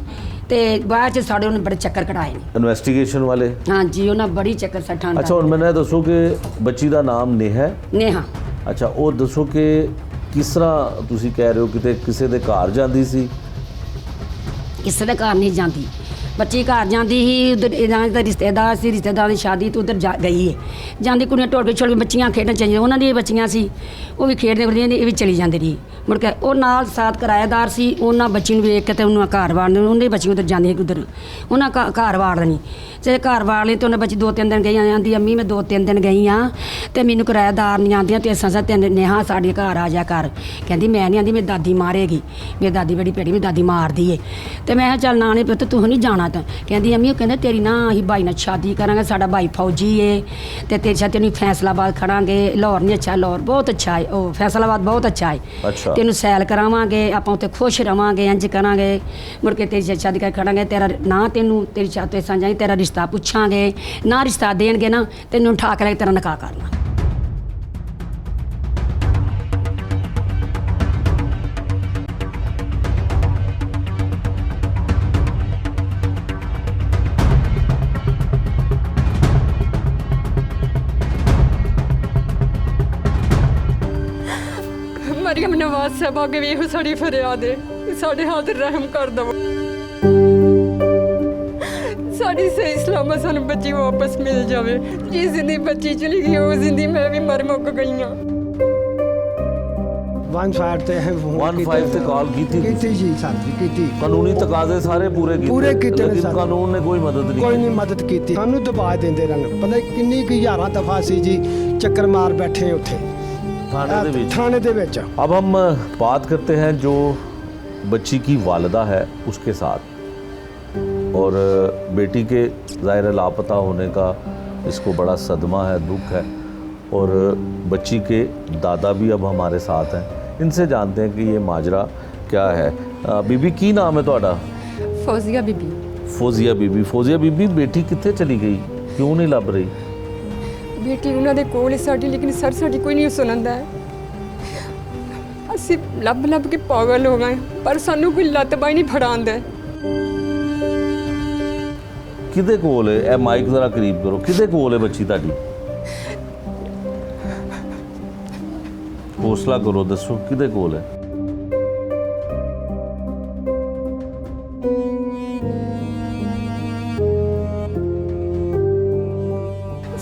ਤੇ ਬਾਅਦ ਚ ਸਾਡੇ ਉਹਨੇ ਬੜੇ ਚੱਕਰ ਕਢਾਏ ਨੇ ਇਨਵੈਸਟੀਗੇਸ਼ਨ ਵਾਲੇ? ਹਾਂਜੀ, ਉਹਨਾਂ ਬੜੀ ਚੱਕਰ ਸੱਠਾਂ। ਅੱਛਾ, ਹੁਣ ਮੈਨੂੰ ਇਹ ਦੱਸੋ ਕਿ ਬੱਚੀ ਦਾ ਨਾਮ ਨੇਹਾ? ਨੇਹਾ। ਅੱਛਾ, ਉਹ ਦੱਸੋ ਕਿ ਕਿਸ ਤਰ੍ਹਾਂ ਤੁਸੀਂ ਕਹਿ ਰਹੇ ਹੋ ਕਿਤੇ ਕਿਸੇ ਦੇ ਘਰ ਜਾਂਦੀ ਸੀ? ਕਿਸੇ ਦੇ ਘਰ ਨਹੀਂ ਜਾਂਦੀ ਬੱਚੀ, ਘਰ ਜਾਂਦੀ ਸੀ। ਉਧਰ ਇਹਨਾਂ ਦਾ ਰਿਸ਼ਤੇਦਾਰ ਸੀ, ਰਿਸ਼ਤੇਦਾਰ ਦੀ ਸ਼ਾਦੀ ਤੋਂ ਉਧਰ ਗਈ ਹੈ। ਜਾਂਦੀ ਕੁੜੀਆਂ ਢੋਲ ਕੇ ਛੋੜ ਕੇ ਬੱਚੀਆਂ ਖੇਡਣ ਚਾਹੀਦੀਆਂ, ਉਹਨਾਂ ਦੀਆਂ ਬੱਚੀਆਂ ਸੀ, ਉਹ ਵੀ ਖੇਡਦੇ ਫਿਰਦੀਆਂ ਨੇ, ਇਹ ਵੀ ਚਲੀ ਜਾਂਦੀ ਰਹੀ। ਮੁੜ ਕੇ ਉਹ ਨਾਲ ਸਾਥ ਕਿਰਾਏਦਾਰ ਸੀ, ਉਹਨਾਂ ਬੱਚੀ ਨੂੰ ਵੇਖ ਕੇ ਤੇ ਉਹਨੂੰ ਘਰ ਵਾੜਨ, ਉਹਨੇ ਬੱਚੀ ਉਧਰ ਜਾਂਦੀ ਸੀ ਉਧਰ, ਉਹਨਾਂ ਘਰ ਵਾੜ ਦੇਣੀ। ਜੇ ਘਰ ਵਾੜ ਲਈ ਤੇ ਉਹਨੇ ਬੱਚੀ 2-3 ਦਿਨ ਗਈ, ਆਂਦੀ ਅੰਮੀ ਮੈਂ 2-3 ਦਿਨ ਗਈ ਆ ਤੇ ਮੈਨੂੰ ਕਿਰਾਏਦਾਰ ਨਹੀਂ ਆਉਂਦੀਆਂ ਤੇ ਅਸਾਂ ਤੈਨੂੰ ਨੇਹਾ ਸਾਡੇ ਘਰ ਆ ਜਾ ਕਰ। ਕਹਿੰਦੀ ਮੈਂ ਨਹੀਂ ਆਂਦੀ, ਮੇਰੀ ਦਾਦੀ ਮਾਰੇਗੀ, ਮੇਰੀ ਦਾਦੀ ਬੜੀ ਭੈੜੀ, ਮੇਰੀ ਦਾਦੀ ਮਾਰਦੀ ਏ। ਤੇ ਮੈਂ ਕਿਹਾ ਚੱਲ ਨਾ ਨਹੀਂ ਪੁੱਤ, ਤੂੰ ਨਹੀਂ ਜਾਣਾ। ਤਾਂ ਕਹਿੰਦੀ ਅੰਮੀ, ਉਹ ਕਹਿੰਦਾ ਤੇਰੀ ਨਾ ਅਸੀਂ ਭਾਈ ਨਾਲ ਸ਼ਾਦੀ ਕਰਾਂਗੇ, ਸਾਡਾ ਭਾਈ ਫੌਜੀ ਏ ਤੇ ਤੇਰੇ ਸਾਥ ਤੈਨੂੰ ਫੈਸਲਾਬਾਦ ਖੜਾਂਗੇ। ਲਾਹੌਰ ਨਹੀਂ ਅੱਛਾ, ਲਾਹੌਰ ਬਹੁਤ ਅੱਛਾ ਹੈ, ਉਹ ਫੈਸਲਾਬਾਦ ਬਹੁਤ ਅੱਛਾ ਹੈ। ਤੈਨੂੰ ਸੈਲ ਕਰਾਵਾਂਗੇ, ਆਪਾਂ ਉੱਥੇ ਖੁਸ਼ ਰਵਾਂਗੇ, ਇੰਜ ਕਰਾਂਗੇ। ਮੁੜ ਕੇ ਤੇਰੀ ਸ਼ਾਦੀ ਕਰ ਖੜਾਂਗੇ, ਤੇਰਾ ਨਾ ਤੈਨੂੰ ਤੇਰੀ ਛਾਤੇ ਸਾਂਝਾਈ, ਤੇਰਾ ਰਿਸ਼ਤਾ ਪੁੱਛਾਂਗੇ, ਨਾ ਰਿਸ਼ਤਾ ਦੇਣਗੇ ਨਾ ਤੈਨੂੰ ਠਾ ਕੇ ਤੇਰਾ ਨਿਕਾਹ ਕਰਨਾ। ਮਰੀਮ ਨਵਾਜ਼ ਸਾਹਿਬ ਅੱਗੇ ਵੀ ਇਹੋ ਸਾਡੀ ਫਰਿਆਦ ਹੈ ਕਿ ਸਾਡੇ ਹਾਲ ਤੇ ਰਹਿਮ ਕਰ ਦਵੋ। ਸਾਡੀ ਸਹੀ ਸਲਾਮਤ ਸਾਨੂੰ ਬੱਚੀ ਵਾਪਸ ਮਿਲ ਜਾਵੇ। ਜਿਸ ਜ਼ਿੰਦਗੀ ਬੱਚੀ ਚਲੀ ਗਈ, ਉਹ ਜ਼ਿੰਦਗੀ ਮੈਂ ਵੀ ਮਰ ਮੁੱਕ ਗਈ ਹਾਂ। 15 ਤੇ 15 ਤੇ ਕਾਲ ਕੀਤੀ ਜੀ ਸਾਡੀ ਕੀਤੀ। ਕਾਨੂੰਨੀ ਤਕਾਜ਼ੇ ਸਾਰੇ ਪੂਰੇ ਕੀਤੇ ਨੇ, ਲੇਕਿਨ ਕਾਨੂੰਨ ਨੇ ਕੋਈ ਮਦਦ ਨਹੀਂ ਕੋਈ ਨਹੀਂ ਮਦਦ ਕੀਤੀ। ਸਾਨੂੰ ਦਬਾ ਦਿੰਦੇ ਰਹਿਣ, ਪਤਾ ਕਿੰਨੀ ਕੁ ਹਜ਼ਾਰਾਂ ਦਫਾ ਸੀ ਜੀ ਚੱਕਰ ਮਾਰ बैठे ਉੱਥੇ थाने दे विच। अब हम बात करते हैं जो बच्ची की वालिदा है उसके साथ, और बेटी के ज़ाहिर लापता होने का इसको बड़ा सदमा है, दुख है, और बच्ची के दादा भी अब हमारे साथ हैं। इनसे जानते हैं कि ये माजरा क्या है। बीबी की नाम है ਤੁਹਾਡਾ? फौजिया बीबी। फौजिया बीबी। फौजिया बीबी, बेटी कितने चली गई, क्यों नहीं लभ रही? ਬੇਟੀ ਉਹਨਾਂ ਦੇ ਕੋਲ ਸਾਡੀ, ਲੇਕਿਨ ਸਰ ਸਾਡੀ ਕੋਈ ਨਹੀਂ ਸੁਣਦਾ ਹੈ। ਅਸੀਂ ਲੱਭ ਕੇ ਪਾਗਲ ਹੋ ਗਏ, ਪਰ ਸਾਨੂੰ ਕੋਈ ਲੱਤ ਬਾਈ ਨਹੀਂ ਫੜਾਉਂਦਾ। ਕਿਹਦੇ ਕੋਲ ਹੈ? ਇਹ ਮਾਈਕ ਜ਼ਰਾ ਕਰੀਬ ਕਰੋ। ਕਿਹਦੇ ਕੋਲ ਹੈ ਬੱਚੀ ਤੁਹਾਡੀ? ਹੌਸਲਾ ਕਰੋ, ਦੱਸੋ ਕਿਹਦੇ ਕੋਲ ਹੈ?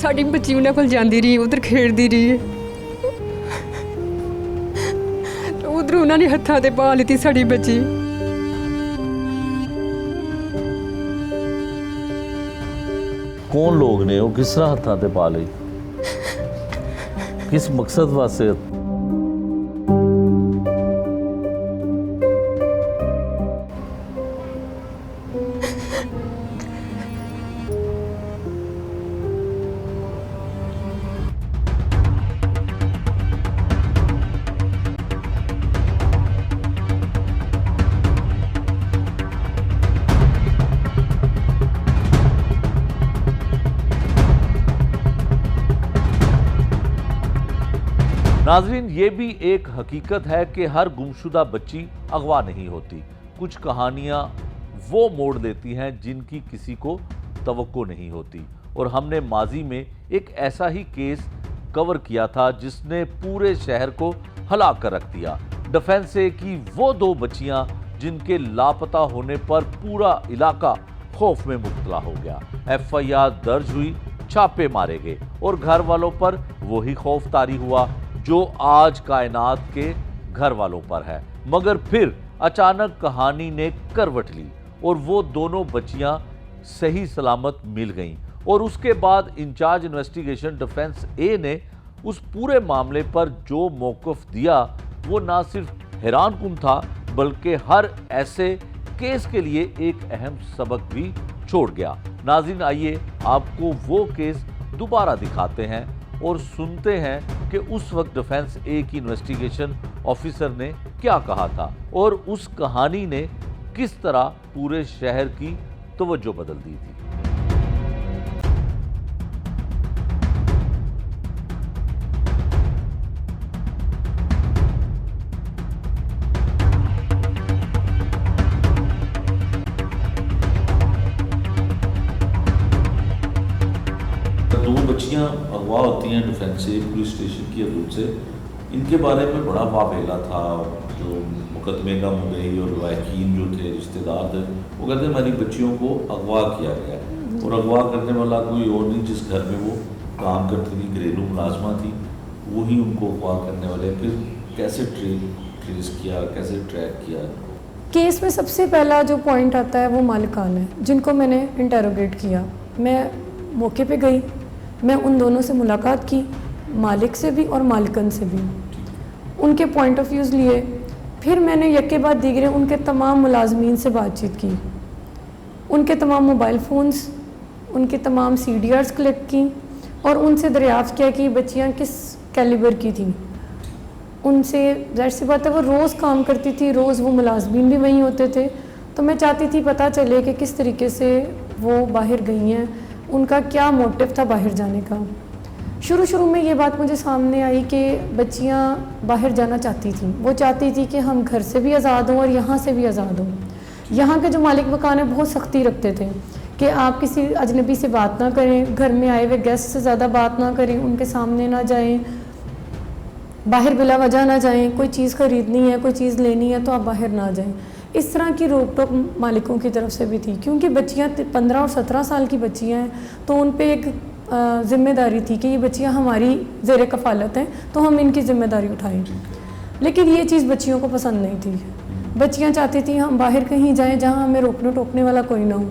ਸਾਡੀ ਬੱਚੀ ਉਹਨਾਂ ਕੋਲ ਜਾਂਦੀ ਰਹੀ, ਉਧਰ ਖੇਡਦੀ ਰਹੀ, ਉਧਰ ਉਹਨਾਂ ਨੇ ਹੱਥਾਂ ਤੇ ਪਾ ਲਿੱਤੀ ਸਾਡੀ ਬੱਚੀ। ਕੌਣ ਲੋਕ ਨੇ ਉਹ, ਕਿਸ ਤਰ੍ਹਾਂ ਹੱਥਾਂ ਤੇ ਪਾ ਲਈ, ਕਿਸ ਮਕਸਦ ਵਾਸਤੇ? नाजरीन, ये भी एक हकीकत है कि हर गुमशुदा बच्ची अगवा नहीं होती। कुछ कहानियां वो मोड़ लेती हैं जिनकी किसी को तवक्को नहीं होती। और हमने माजी में एक ऐसा ही केस कवर किया था जिसने पूरे शहर को हिला कर रख दिया। डिफेंस की वो 2 बच्चियां जिनके लापता होने पर पूरा इलाका खौफ में मुब्तला हो गया। FIR दर्ज हुई, छापे मारे गए और घर वालों पर वही खौफ तारी हुआ जो आज कायनात के घर वालों पर है। मगर फिर अचानक कहानी ने करवट ली और वो दोनों बच्चियां सही सलामत मिल गईं। और उसके बाद इंचार्ज इन्वेस्टिगेशन डिफेंस ए ने उस पूरे मामले पर जो मौक़िफ़ दिया वो ना सिर्फ हैरानकुन था बल्कि हर ऐसे केस के लिए एक अहम सबक भी छोड़ गया। नाज़रीन, आइए आपको वो केस दोबारा दिखाते हैं और सुनते हैं कि उस वक्त डिफेंस ए की इन्वेस्टिगेशन ऑफिसर ने क्या कहा था और उस कहानी ने किस तरह पूरे शहर की तवज्जो बदल दी थी। बच्चियां अगवा होती हैं डिफेंस से पुलिस स्टेशन की हदूद से। इनके बारे में बड़ा वावेला था, जो मुकदमे गम हो गई और वाकिन जो थे रिश्तेदार थे वो कहते हैं हमारी बच्चियों को अगवा किया गया और अगवा करने वाला कोई और नहीं, जिस घर में वो काम करती थी, घरेलू मुलाजमा थी, वही उनको अगवा करने वाले। फिर कैसे ट्रेस किया, कैसे ट्रैक किया? केस में सबसे पहला जो पॉइंट आता है वो मालिकान है, जिनको मैंने इंटेरोगेट किया। मैं मौके पे गई, मैं उन दोनों से मुलाकात की, मालिक से भी और मालिकन से भी, उनके पॉइंट ऑफ व्यूज़ लिए। फिर मैंने यके बाद दीगरे उनके तमाम मुलाजमीन से बातचीत की, उनके तमाम मोबाइल फ़ोन्स, उनके तमाम CDRs कलेक्ट की और उनसे दरियाफ़्त किया कि बच्चियाँ किस कैलिबर की थी। उनसे ज़ाहिर सी बात है वो रोज़ काम करती थी, रोज़ वो मुलाजमीन भी वहीं होते थे, तो मैं चाहती थी पता चले कि किस तरीके से वो बाहर गई हैं, उनका क्या मोटिव था बाहर जाने का। शुरू में ये बात मुझे सामने आई कि बच्चियाँ बाहर जाना चाहती थी, वो चाहती थी कि हम घर से भी आज़ाद हों और यहाँ से भी आज़ाद हों। यहाँ के जो मालिक मकान है बहुत सख्ती रखते थे कि आप किसी अजनबी से बात ना करें, घर में आए हुए गेस्ट से ज़्यादा बात ना करें, उनके सामने ना जाएं, बाहर बिला वजह ना जाएं, कोई चीज़ ख़रीदनी है, कोई चीज़ लेनी है तो आप बाहर ना जाएं। इस तरह की रोक टोक मालिकों की तरफ से भी थी, क्योंकि बच्चियाँ 15 और 17 साल की बच्चियाँ हैं, तो उन पे एक ज़िम्मेदारी थी कि ये बच्चियाँ हमारी ज़ेर कफ़ालत हैं तो हम इनकी ज़िम्मेदारी उठाएं। लेकिन ये चीज़ बच्चियों को पसंद नहीं थी। बच्चियाँ चाहती थी हम बाहर कहीं जाएं जहाँ हमें रोकने टोकने वाला कोई ना हो,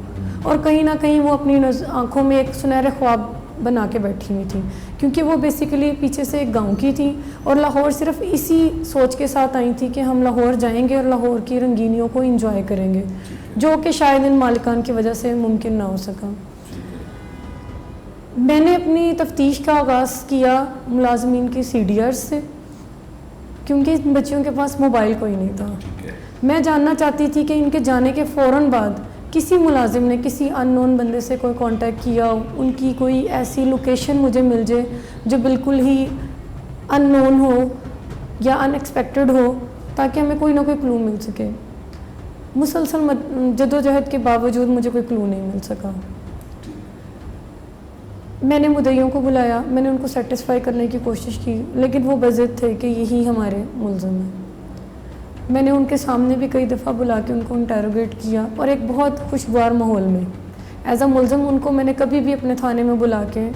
और कहीं ना कहीं वो अपनी आँखों में एक सुनहरे ख्वाब बना के बैठी हुई थी, क्योंकि वो बेसिकली पीछे से एक गांव की थी और लाहौर सिर्फ इसी सोच के साथ आई थी कि हम लाहौर जाएंगे और लाहौर की रंगीनियों को एंजॉय करेंगे, जो कि शायद इन मालिकान की वजह से मुमकिन ना हो सका। मैंने अपनी तफ्तीश का आगाज़ किया मुलाजमीन की CDRs से, क्योंकि इन बच्चियों के पास मोबाइल कोई नहीं था। मैं जानना चाहती थी कि इनके जाने के फ़ौरन बाद किसी मुलाजिम ने किसी अननोन बंदे से कोई कांटेक्ट किया हो, उनकी कोई ऐसी लोकेशन मुझे मिल जाए जो बिल्कुल ही अननोन हो या अनएक्सपेक्टेड हो, ताकि हमें कोई ना कोई क्लू मिल सके। मुसलसल जदोजहद के बावजूद मुझे कोई क्लू नहीं मिल सका। मैंने मुद्दइयों को बुलाया, मैंने उनको सेटिस्फाई करने की कोशिश की, लेकिन वो बज़िद थे कि यही हमारे मुल्ज़िम हैं। मैंने उनके सामने भी कई दफ़ा बुला के उनको इंटेरोगेट किया और एक बहुत खुशगवार माहौल में एज अ मुल्ज़िम उनको मैंने कभी भी अपने थाने में बुला के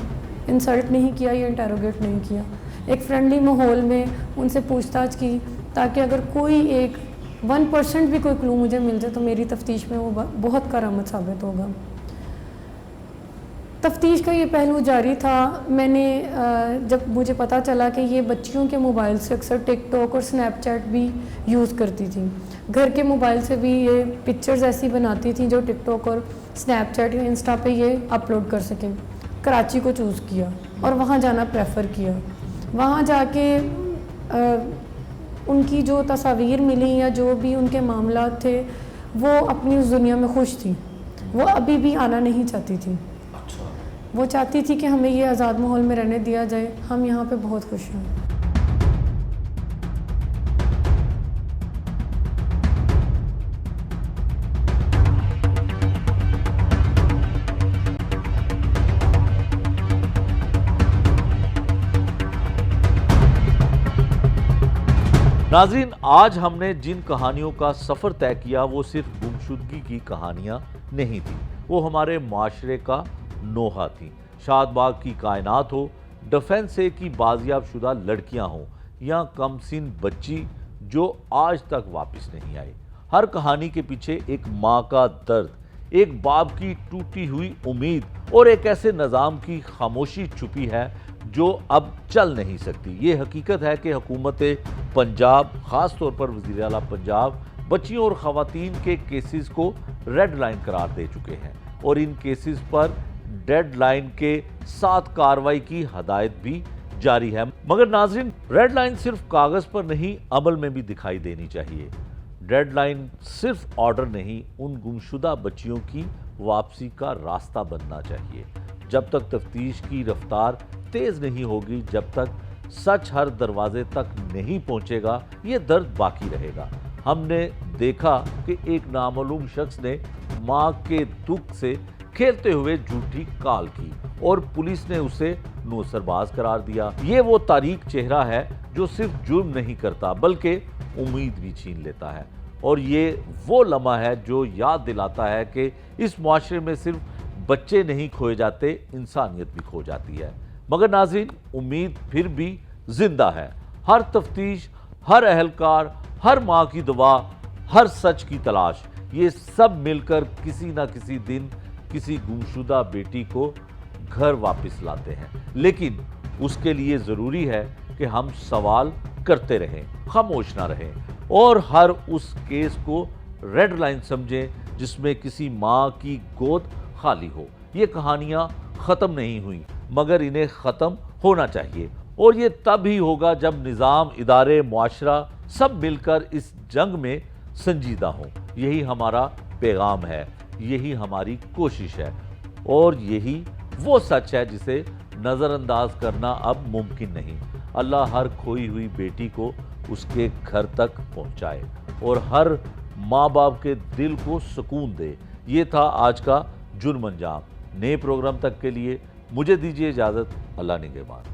इंसल्ट नहीं किया या इंटेरोगेट नहीं किया। एक फ्रेंडली माहौल में उनसे पूछताछ की, ताकि अगर कोई एक 1% भी कोई क्लू मुझे मिल जाए तो मेरी तफ्तीश में वो बहुत करामत साबित होगा। तफ्तीश का ये पहलू जारी था। मैंने जब मुझे पता चला कि ये बच्चियों के मोबाइल से अक्सर टिकटॉक और स्नैपचैट भी यूज़ करती थी, घर के मोबाइल से भी ये पिक्चर्स ऐसी बनाती थी जो टिकटॉक और स्नैपचैट या इंस्टा पे ये अपलोड कर सकें, कराची को चूज़ किया और वहाँ जाना प्रेफर किया। वहाँ जाके उनकी जो तस्वीर मिली या जो भी उनके मामला थे, वो अपनी उस दुनिया में खुश थी। वो अभी भी आना नहीं चाहती थी। वो चाहती थी कि हमें ये आज़ाद माहौल में रहने दिया जाए, हम यहाँ पे बहुत खुश हैं। नाजरीन, आज हमने जिन कहानियों का सफर तय किया वो सिर्फ गुमशुदगी की कहानियां नहीं थी, वो हमारे माशरे का नोहा थी। शादबाग की कायनात हो, डिफेंस से की बाजियाब शुदा लड़कियां हों या कमसिन बच्ची जो आज तक वापस नहीं आई, हर कहानी के पीछे एक माँ का दर्द, एक बाप की टूटी हुई उम्मीद और एक ऐसे निज़ाम की खामोशी छुपी है जो अब चल नहीं सकती। ये हकीकत है कि हुकूमत पंजाब, ख़ास तौर पर वज़ीर आला पंजाब, बच्चियों और ख़वातीन के केसेस को रेड लाइन करार दे चुके हैं और इन केसेस पर डेड लाइन के साथ कार्रवाई की हदायत भी जारी है। मगर नाज़रीन, रेड लाइन सिर्फ कागज़ पर नहीं, अमल में भी दिखाई देनी चाहिए। डेडलाइन सिर्फ ऑर्डर नहीं, उन गुमशुदा बच्चियों की वापसी का रास्ता बनना चाहिए। जब तक तफ्तीश की रफ्तार तेज नहीं होगी, जब तक सच हर दरवाजे तक नहीं पहुंचेगा, ये दर्द बाकी रहेगा। हमने देखा कि एक नामालूम शख्स ने मां के दुख से खेलते हुए झूठी कॉल की और पुलिस ने उसे नौसरबाज करार दिया। ये वो तारीख चेहरा है जो सिर्फ जुर्म नहीं करता बल्कि उम्मीद भी छीन लेता है, और ये वो लम्हा है जो याद दिलाता है कि इस मुआशरे में सिर्फ बच्चे नहीं खोए जाते, इंसानियत भी खो जाती है। मगर नाज़रीन, उम्मीद फिर भी जिंदा है। हर तफ्तीश, हर अहलकार, हर माँ की दुआ, हर सच की तलाश, ये सब मिलकर किसी ना किसी दिन किसी गुमशुदा बेटी को घर वापस लाते हैं। लेकिन उसके लिए ज़रूरी है कि हम सवाल करते रहें, खामोश ना रहें और हर उस केस को रेड लाइन समझें जिसमें किसी माँ की गोद खाली हो। ये कहानियाँ ख़त्म नहीं हुई, मगर इन्हें ख़त्म होना चाहिए, और ये तब ही होगा जब निज़ाम, इदारे, मुआशरा सब मिलकर इस जंग में संजीदा हों। यही हमारा पैगाम है, यही हमारी कोशिश है, और यही वो सच है जिसे नज़रअंदाज करना अब मुमकिन नहीं। अल्लाह हर खोई हुई बेटी को उसके घर तक पहुंचाए और हर माँ बाप के दिल को सुकून दे। ये था आज का जुर्म अंजाम। नए प्रोग्राम तक के लिए मुझे दीजिए इजाज़त। अल्लाह निगहबान।